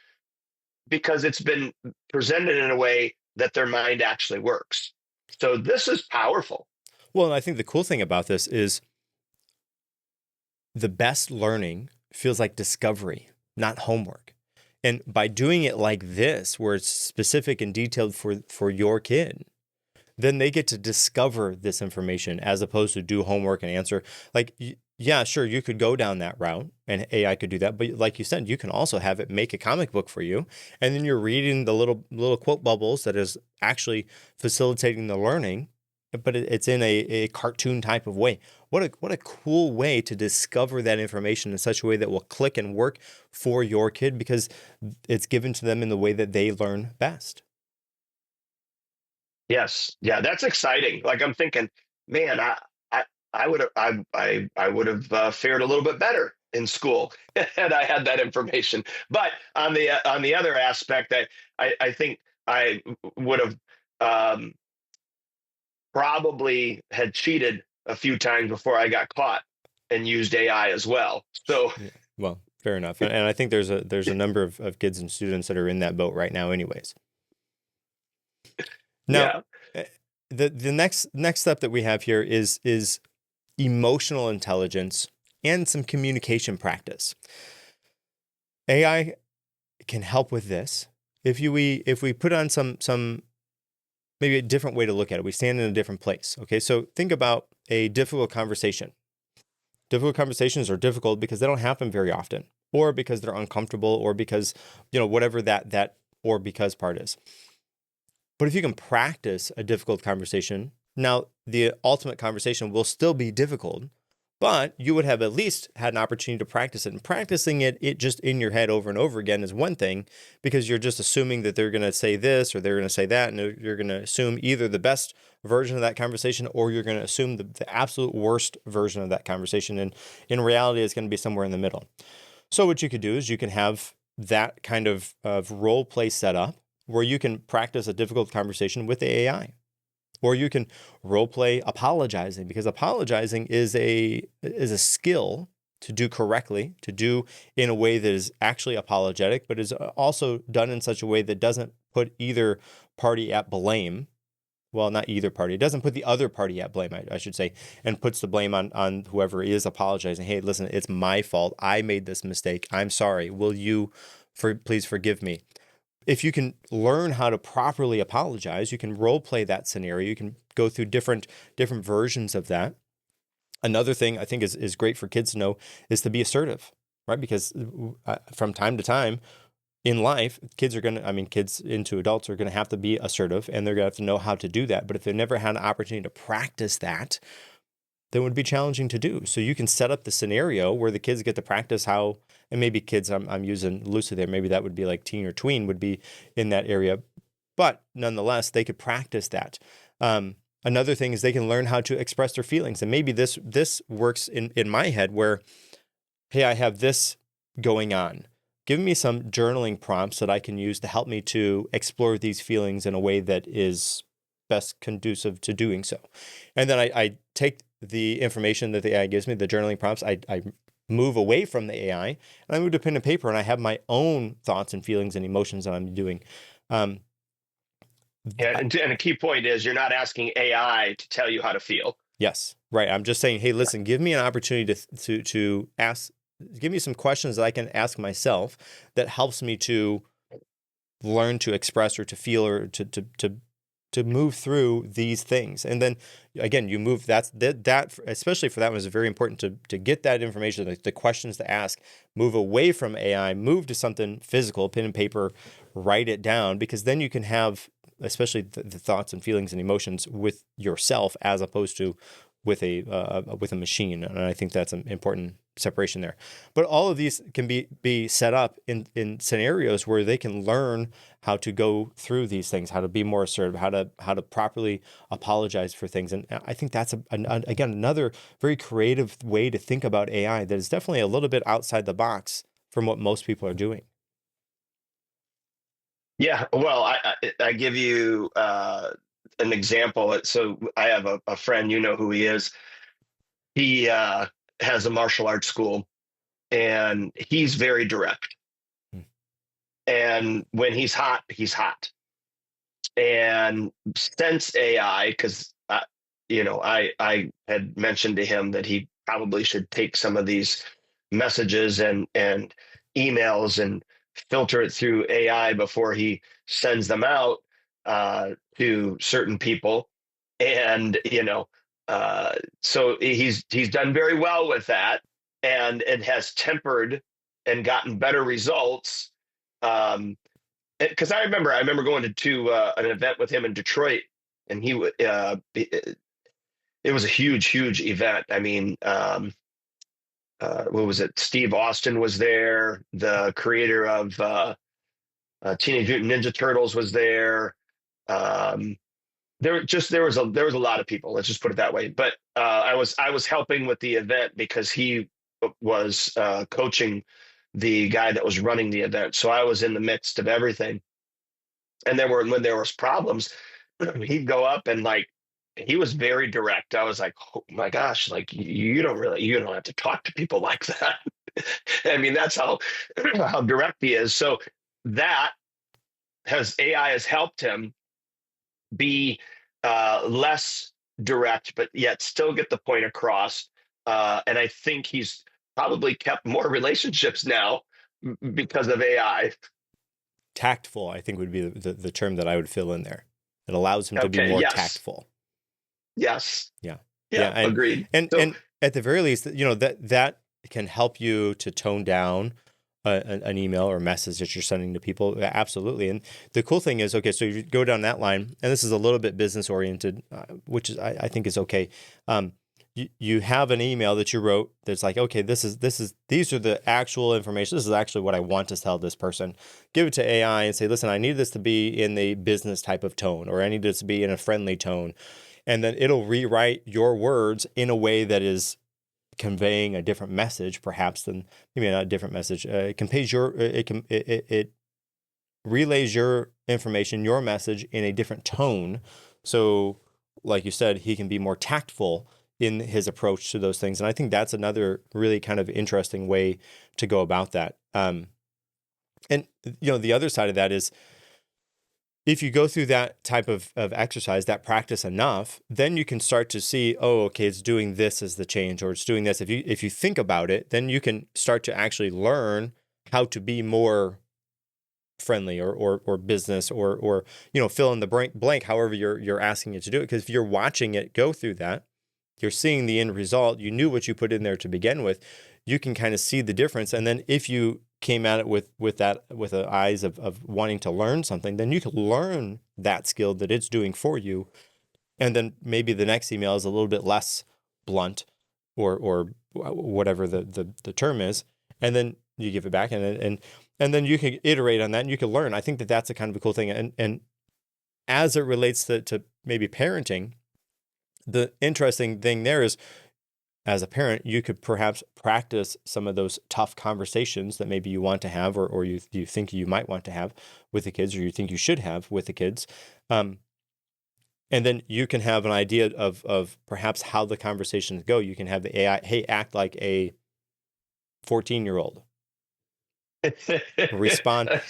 because it's been presented in a way that their mind actually works. So this is powerful. Well, and I think the cool thing about this is the best learning feels like discovery, not homework. And by doing it like this, where it's specific and detailed for your kid, then they get to discover this information as opposed to do homework and answer. Like, yeah, sure, you could go down that route and AI could do that. But like you said, you can also have it make a comic book for you. And then you're reading the little quote bubbles that is actually facilitating the learning, but it's in a cartoon type of way. What a cool way to discover that information in such a way that will click and work for your kid because it's given to them in the way that they learn best. Yes. Yeah, that's exciting. Like I'm thinking, man, I would have I would have fared a little bit better in school had I had that information. But on the other aspect, I think I would have probably had cheated a few times before I got caught and used AI as well. So Yeah. Well, fair enough. And I think there's a number of kids and students that are in that boat right now anyways. Now, yeah. the next step that we have here is emotional intelligence and some communication practice. AI can help with this. If we put on some maybe a different way to look at it, we stand in a different place. Okay, so think about a difficult conversation. Difficult conversations are difficult because they don't happen very often, or because they're uncomfortable, or because whatever that or because part is. But if you can practice a difficult conversation, now the ultimate conversation will still be difficult, but you would have at least had an opportunity to practice it. And practicing it just in your head over and over again is one thing, because you're just assuming that they're going to say this or they're going to say that, and you're going to assume either the best version of that conversation or you're going to assume the absolute worst version of that conversation. And in reality, it's going to be somewhere in the middle. So what you could do is you can have that kind of role play set up where you can practice a difficult conversation with the AI. Or you can role play apologizing, because apologizing is a skill to do correctly, to do in a way that is actually apologetic, but is also done in such a way that doesn't put either party at blame. Well, not either party. It doesn't put the other party at blame, I should say, and puts the blame on whoever is apologizing. Hey, listen, it's my fault. I made this mistake. I'm sorry. Will you please forgive me? If you can learn how to properly apologize, you can role play that scenario. You can go through different versions of that. Another thing I think is great for kids to know is to be assertive, right? Because from time to time in life, kids into adults are going to have to be assertive, and they're going to have to know how to do that. But if they've never had an opportunity to practice that, then it would be challenging to do. So you can set up the scenario where the kids get to practice how, and maybe kids, I'm using loosely there, maybe that would be like teen or tween would be in that area. But nonetheless, they could practice that. Another thing is they can learn how to express their feelings. And maybe this works in my head where, hey, I have this going on. Give me some journaling prompts that I can use to help me to explore these feelings in a way that is best conducive to doing so. And then I take the information that the AI gives me, the journaling prompts, I move away from the AI and I move to pen and paper, and I have my own thoughts and feelings and emotions that I'm doing. And a key point is you're not asking AI to tell you how to feel. Yes, right. I'm just saying, hey, listen, give me an opportunity to ask, give me some questions that I can ask myself that helps me to learn to express or to feel or to move through these things. And then again, you move that especially for that one is very important to get that information, the questions to ask, move away from AI, move to something physical, pen and paper, write it down, because then you can have especially the thoughts and feelings and emotions with yourself as opposed to with a machine. And I think that's an important separation there. But all of these can be set up in scenarios where they can learn how to go through these things, how to be more assertive, how to properly apologize for things. And I think that's again another very creative way to think about AI that is definitely a little bit outside the box from what most people are doing. Yeah, well, I give you an example. So I have a friend, you know who he is. He has a martial arts school, and he's very direct. Hmm. And when he's hot, he's hot. And since AI, because I had mentioned to him that he probably should take some of these messages and emails and filter it through AI before he sends them out to certain people. And so he's done very well with that, and it has tempered and gotten better results. Because I remember going to an event with him in Detroit, and it was a huge event. I mean, what was it? Steve Austin was there. The creator of Teenage Mutant Ninja Turtles was there. There was a lot of people. Let's just put it that way. But I was helping with the event because he was coaching the guy that was running the event. So I was in the midst of everything. And then when there was problems, he'd go up and he was very direct. I was like, oh my gosh, you don't have to talk to people like that. I mean, that's how direct he is. So that AI has helped him be less direct, but yet still get the point across. And I think he's probably kept more relationships now because of AI. Tactful, I think, would be the term that I would fill in there. It allows him to be more tactful. Yes. Yeah. And, agreed. And at the very least, that can help you to tone down an email or message that you're sending to people. Absolutely. And the cool thing is, okay, so you go down that line, and this is a little bit business oriented, which is I think is okay. You have an email that you wrote that's like, okay, these are the actual information. This is actually what I want to tell this person. Give it to AI and say, listen, I need this to be in the business type of tone, or I need this to be in a friendly tone. And then it'll rewrite your words in a way that is conveying a different message, perhaps than maybe not a different message. It relays your information, your message in a different tone. So, like you said, he can be more tactful in his approach to those things. And I think that's another really kind of interesting way to go about that. And the other side of that is, if you go through that type of exercise, that practice enough, then you can start to see, oh, okay, it's doing this as the change, or it's doing this. If you think about it, then you can start to actually learn how to be more friendly or business or fill in the blank, however you're asking it to do it. Because if you're watching it go through that, you're seeing the end result. You knew what you put in there to begin with. You can kind of see the difference. And then if you came at it with the eyes of wanting to learn something, then you can learn that skill that it's doing for you. And then maybe the next email is a little bit less blunt or whatever the term is, and then you give it back, and then you can iterate on that, and you can learn. I think that's a kind of a cool thing. And as it relates to maybe parenting, the interesting thing there is, as a parent, you could perhaps practice some of those tough conversations that maybe you want to have, or you think you might want to have with the kids, or you think you should have with the kids. And then you can have an idea of perhaps how the conversations go. You can have the AI, hey, act like a 14-year-old. Respond.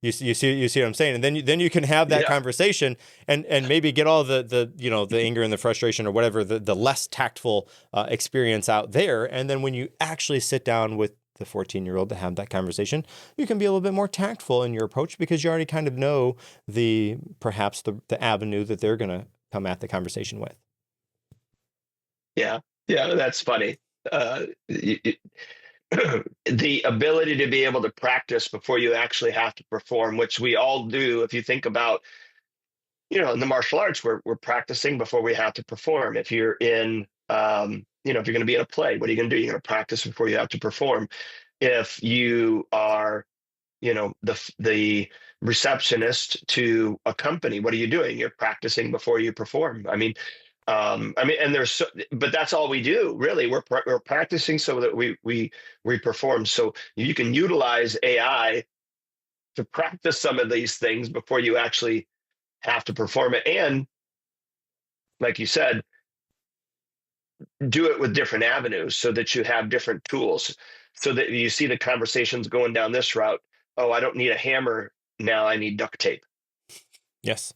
You see what I'm saying? And then you can have that conversation and maybe get all the anger and the frustration or whatever, the less tactful experience out there. And then when you actually sit down with the 14-year-old to have that conversation, you can be a little bit more tactful in your approach because you already kind of know perhaps the avenue that they're going to come at the conversation with. Yeah, that's funny. The ability to be able to practice before you actually have to perform, which we all do. If you think about, in the martial arts, we're practicing before we have to perform. If you're in, if you're going to be in a play, what are you going to do? You're going to practice before you have to perform. If you are, the receptionist to a company, what are you doing? You're practicing before you perform. And but that's all we do, really. We're practicing so that we perform. So you can utilize AI to practice some of these things before you actually have to perform it. And like you said, do it with different avenues so that you have different tools, so that you see the conversations going down this route. Oh, I don't need a hammer now. I need duct tape. Yes.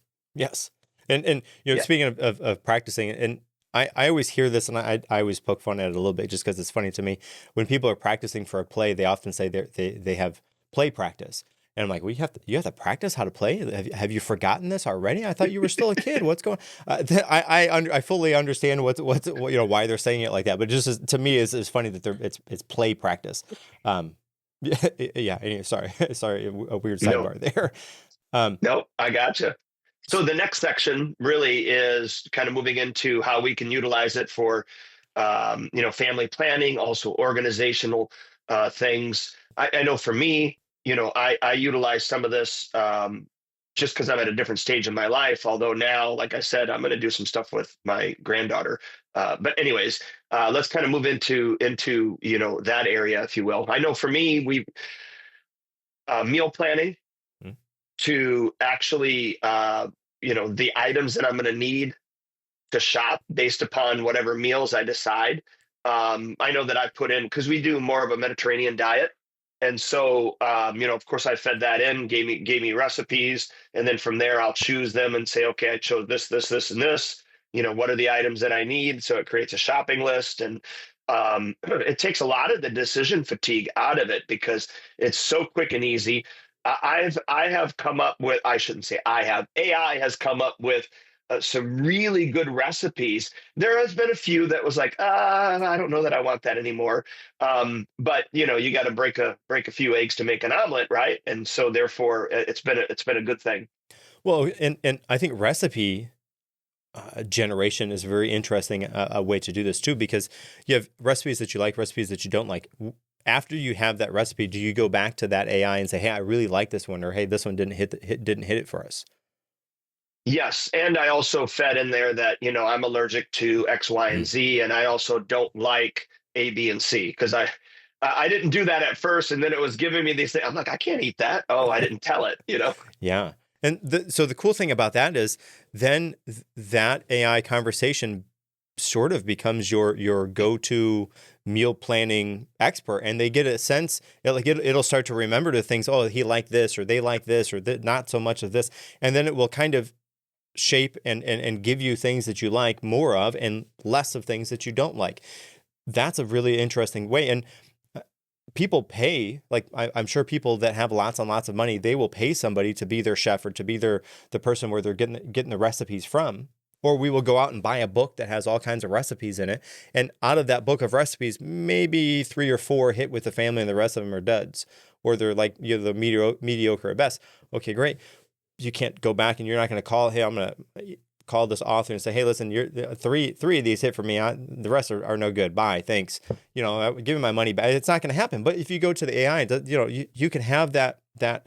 And speaking of practicing, and I always hear this, and I always poke fun at it a little bit just because it's funny to me. When people are practicing for a play, they often say they have play practice. And I'm like, well, you have to practice how to play. Have you forgotten this already? I thought you were still a kid. What's going on? I fully understand why they're saying it like that. But just to me, it's funny that it's play practice. Yeah. Anyway, sorry, a weird sidebar there. No, I gotcha. So the next section really is kind of moving into how we can utilize it for, family planning, also organizational things. I know for me, I utilize some of this just because I'm at a different stage in my life. Although now, like I said, I'm going to do some stuff with my granddaughter. But anyways, let's kind of move into that area, if you will. I know for me, we meal planning to actually, the items that I'm going to need to shop based upon whatever meals I decide. I know that I put in, because we do more of a Mediterranean diet. And so, of course, I fed that in, gave me recipes. And then from there, I'll choose them and say, okay, I chose this, this, this, and this. What are the items that I need? So it creates a shopping list. And it takes a lot of the decision fatigue out of it because it's so quick and easy. I have come up with, I shouldn't say I have, AI has come up with some really good recipes. There has been a few that was like, I don't know that I want that anymore. But you got to break a few eggs to make an omelet, right? And so therefore, it's been a good thing. Well, and I think recipe generation is a very interesting a way to do this too, because you have recipes that you like, recipes that you don't like. After you have that recipe, do you go back to that AI and say, hey, I really like this one, or hey, this one didn't hit it for us? Yes. And I also fed in there that, I'm allergic to X, Y, and Z, and I also don't like A, B, and C, because I didn't do that at first. And then it was giving me these things. I'm like, I can't eat that. Oh, I didn't tell it, Yeah. And so the cool thing about that is then that AI conversation sort of becomes your go-to meal planning expert, and they get a sense, it'll start to remember the things. Oh, he liked this, or they like this, or not so much of this. And then it will kind of shape and give you things that you like more of and less of things that you don't like. That's a really interesting way. And people pay, like I'm sure people that have lots and lots of money, they will pay somebody to be their chef or to be the person where they're getting the recipes from. Or we will go out and buy a book that has all kinds of recipes in it. And out of that book of recipes, maybe 3 or 4 hit with the family and the rest of them are duds. Or they're like, the mediocre at best. Okay, great. You can't go back and you're not going to call, hey, I'm going to call this author and say, hey, listen, you're three of these hit for me. The rest are no good. Bye. Thanks. Give me my money back. It's not going to happen. But if you go to the AI, you can have that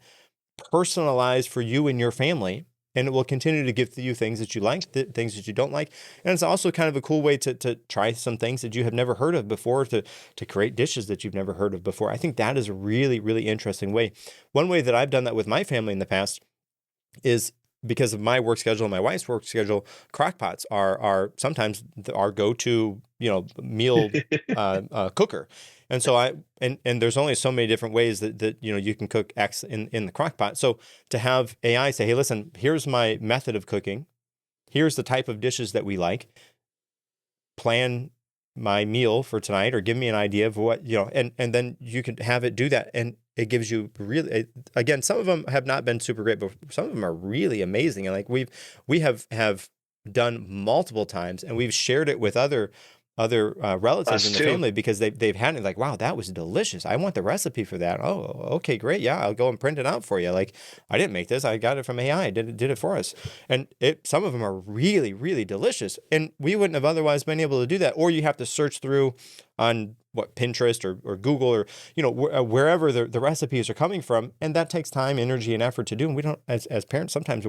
personalized for you and your family, and it will continue to give you things that you like, things that you don't like. And it's also kind of a cool way to try some things that you have never heard of before, to create dishes that you've never heard of before. I think that is a really, really interesting way. One way that I've done that with my family in the past is, because of my work schedule and my wife's work schedule, crock pots are sometimes our go-to, meal cooker. And so and there's only so many different ways that you can cook X in the crock pot. So to have AI say, hey, listen, here's my method of cooking. Here's the type of dishes that we like. Plan my meal for tonight, or give me an idea of what, and then you can have it do that. And it gives you really, again, some of them have not been super great, but some of them are really amazing. And like we have done multiple times, and we've shared it with other relatives in the family, because they've had it, like, wow, that was delicious. I want the recipe for that. Oh, okay, great. Yeah, I'll go and print it out for you. Like, I didn't make this. I got it from AI. Did it for us. And some of them are really, really delicious. And we wouldn't have otherwise been able to do that. Or you have to search through on Pinterest or Google, or, wherever the recipes are coming from. And that takes time, energy, and effort to do. And we don't, as parents, sometimes,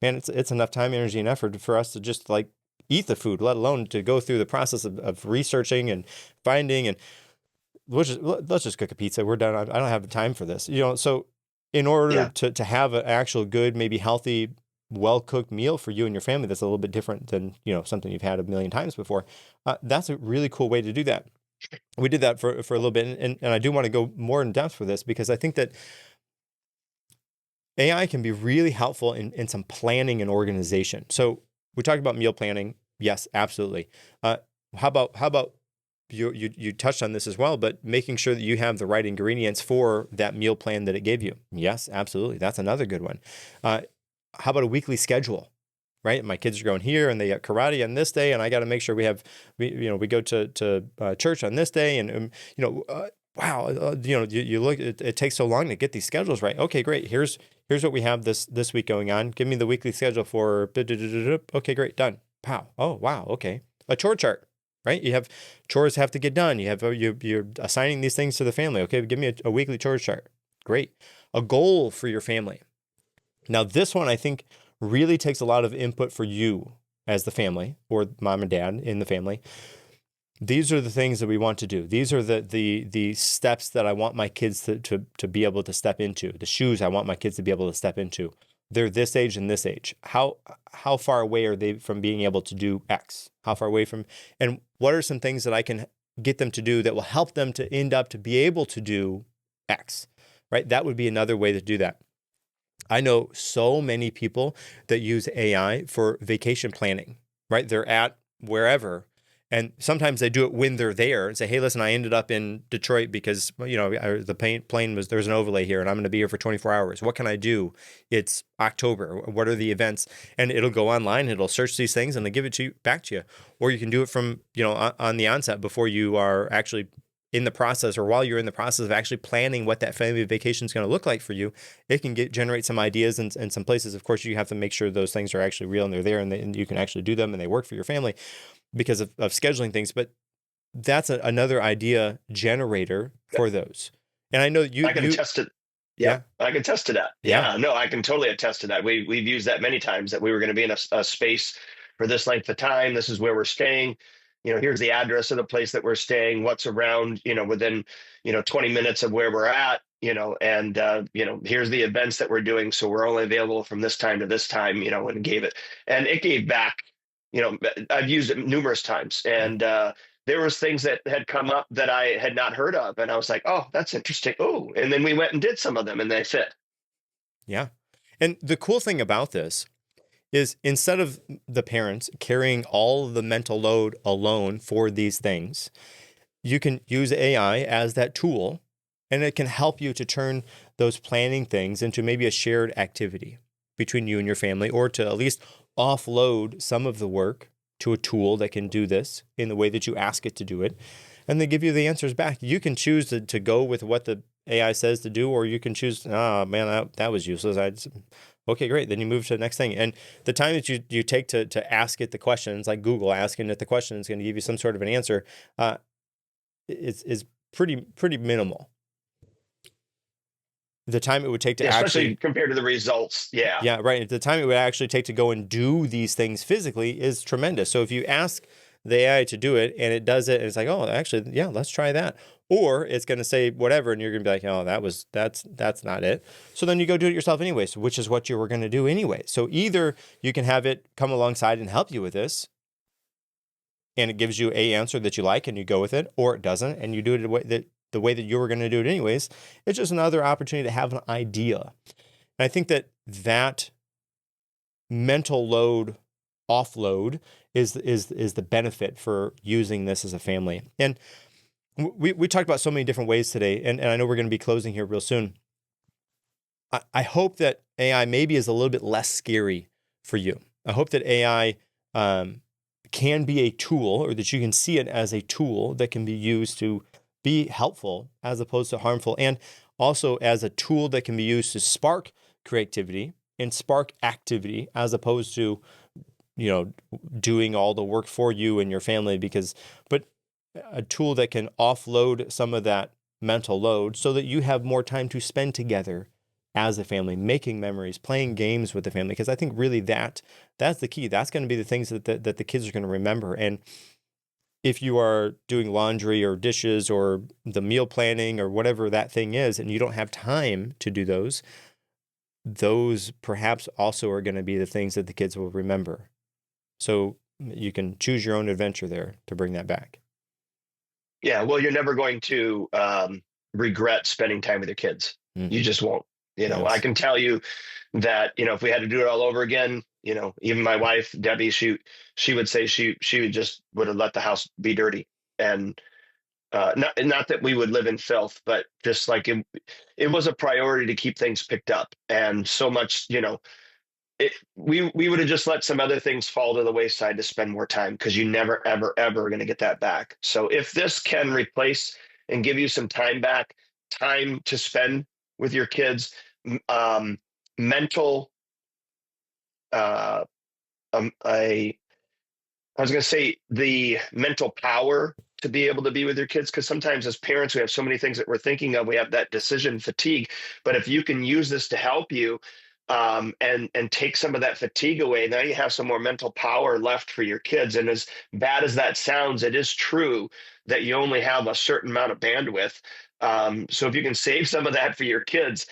man, it's enough time, energy, and effort for us to just like eat the food, let alone to go through the process of researching and finding, and let's just cook a pizza. We're done. I don't have the time for this. So in order to have an actual good, maybe healthy, well-cooked meal for you and your family that's a little bit different than, something you've had a million times before, that's a really cool way to do that. We did that for a little bit. And I do want to go more in depth for this, because I think that AI can be really helpful in some planning and organization. So we talked about meal planning. Yes, absolutely. How about you touched on this as well, but making sure that you have the right ingredients for that meal plan that it gave you. Yes, absolutely. That's another good one. How about a weekly schedule, right? My kids are going here and they got karate on this day, and I got to make sure we go to church on this day, and wow, you look, it takes so long to get these schedules right. Okay, great. Here's what we have this week going on. Give me the weekly schedule for, okay, great, done. Pow. Oh, wow. Okay. A chore chart, right? You have chores have to get done. You have, you're assigning these things to the family. Okay. Give me a weekly chore chart. Great. A goal for your family. Now, this one, I think, really takes a lot of input for you as the family, or mom and dad in the family. These are the things that we want to do. These are the steps that I want my kids to be able to step into, the shoes I want my kids to be able to step into. They're this age and this age. How far away are they from being able to do X? How far away from, and what are some things that I can get them to do that will help them to end up to be able to do X, right? That would be another way to do that. I know so many people that use AI for vacation planning, right? They're at wherever, and sometimes they do it when they're there and say, hey, listen, I ended up in Detroit because, the plane was, there's an overlay here and I'm going to be here for 24 hours. What can I do? It's October. What are the events? And it'll go online, it'll search these things and they give it back to you. Or you can do it from, on the onset before you are actually in the process, or while you're in the process of actually planning what that family vacation is going to look like for you. It can generate some ideas and some places. Of course, you have to make sure those things are actually real and they're there and you can actually do them and they work for your family because of scheduling things. But that's another idea generator for those. And I know I can attest to. Yeah, I can attest to that. Yeah, no, I can totally attest to that. We've used that many times, that we were going to be in a space for this length of time. This is where we're staying. Here's the address of the place that we're staying, what's around, within, 20 minutes of where we're at, and, here's the events that we're doing. So we're only available from this time to this time, and it gave back, I've used it numerous times. And there was things that had come up that I had not heard of. And I was like, oh, that's interesting. Oh, and then we went and did some of them and they fit. Yeah. And the cool thing about this is, instead of the parents carrying all of the mental load alone for these things, you can use AI as that tool, and it can help you to turn those planning things into maybe a shared activity between you and your family, or to at least offload some of the work to a tool that can do this in the way that you ask it to do it, and they give you the answers back. You can choose to go with what the AI says to do, or you can choose, oh man, that was useless. Okay, great. Then you move to the next thing. And the time that you take to ask it the questions, like Google asking it the question is going to give you some sort of an answer, is pretty minimal. The time it would take to Yeah, especially actually, compared to the results. Yeah. yeah, right. The time it would actually take to go and do these things physically is tremendous. So if you ask the AI to do it and it does it, and it's like, oh, actually, yeah, let's try that. Or it's going to say whatever, and you're going to be like, oh, that's not it. So then you go do it yourself anyways, which is what you were going to do anyway. So either you can have it come alongside and help you with this, and it gives you a answer that you like, and you go with it, or it doesn't, and you do it the way that you were going to do it anyways. It's just another opportunity to have an idea. And I think that mental load offload is the benefit for using this as a family. And we talked about so many different ways today, and I know we're going to be closing here real soon. I hope that AI maybe is a little bit less scary for you. I hope that AI can be a tool, or that you can see it as a tool that can be used to be helpful as opposed to harmful, and also as a tool that can be used to spark creativity and spark activity as opposed to, doing all the work for you and your family, but a tool that can offload some of that mental load so that you have more time to spend together as a family, making memories, playing games with the family. Because I think really that's the key. That's going to be the things that the kids are going to remember. And if you are doing laundry or dishes or the meal planning or whatever that thing is, and you don't have time to do those perhaps also are going to be the things that the kids will remember. So you can choose your own adventure there to bring that back. Yeah. Well, you're never going to regret spending time with your kids. Mm-hmm. You just won't. Yes. I can tell you that, if we had to do it all over again, even my wife, Debbie, she would say she would have let the house be dirty. And not that we would live in filth, but just like it was a priority to keep things picked up. And so much, we would have just let some other things fall to the wayside to spend more time, because you never, ever, ever are going to get that back. So if this can replace and give you some time back, time to spend with your kids, mental, I was going to say the mental power to be able to be with your kids, because sometimes as parents, we have so many things that we're thinking of. We have that decision fatigue. But if you can use this to help you and take some of that fatigue away, now you have some more mental power left for your kids. And as bad as that sounds, it is true that you only have a certain amount of bandwidth. So if you can save some of that for your kids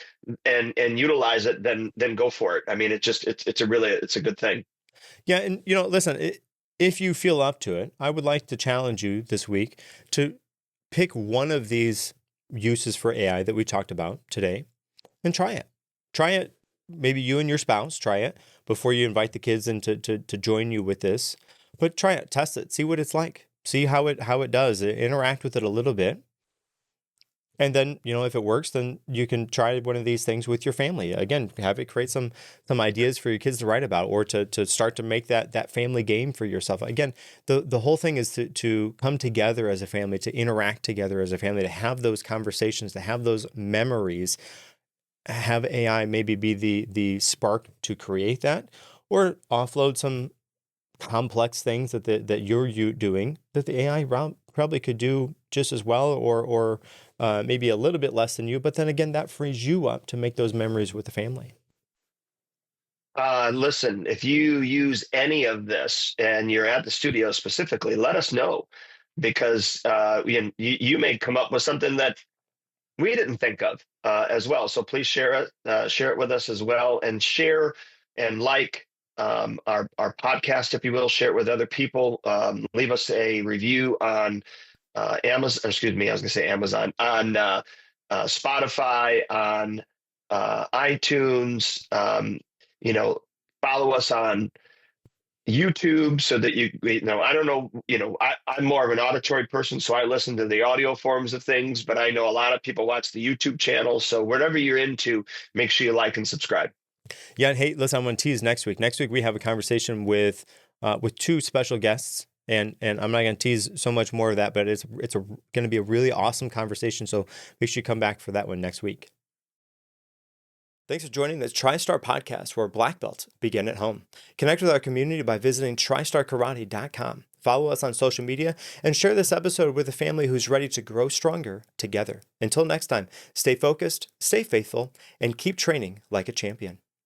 and utilize it, then go for it. I mean, it's a good thing. Yeah. And, listen, if you feel up to it, I would like to challenge you this week to pick one of these uses for AI that we talked about today and try it. Try it. Maybe you and your spouse try it before you invite the kids in to join you with this. But try it, test it, see what it's like, see how it does. Interact with it a little bit. And then, if it works, then you can try one of these things with your family. Again, have it create some ideas for your kids to write about, or to start to make that family game for yourself. Again, the whole thing is to come together as a family, to interact together as a family, to have those conversations, to have those memories. Have AI maybe be the spark to create that, or offload some complex things that you're doing that the AI probably could do just as well, or maybe a little bit less than you. But then again, that frees you up to make those memories with the family. Listen, if you use any of this and you're at the studio specifically, let us know, because you may come up with something that we didn't think of as well. So please share it with us as well, and share and like our podcast, if you will. Share it with other people. Leave us a review on Amazon. Excuse me, I was going to say Amazon, on Spotify, on iTunes. Follow us on YouTube, so that I don't know, I'm more of an auditory person, so I listen to the audio forms of things, but I know a lot of people watch the YouTube channel. So whatever you're into, make sure you like and subscribe. Yeah. And hey, listen, I'm going to tease next week. Next week, we have a conversation with two special guests. And I'm not going to tease so much more of that, but it's going to be a really awesome conversation. So make sure you come back for that one next week. Thanks for joining the TriStar podcast, where black belts begin at home. Connect with our community by visiting tristarkarate.com. Follow us on social media and share this episode with a family who's ready to grow stronger together. Until next time, stay focused, stay faithful, and keep training like a champion.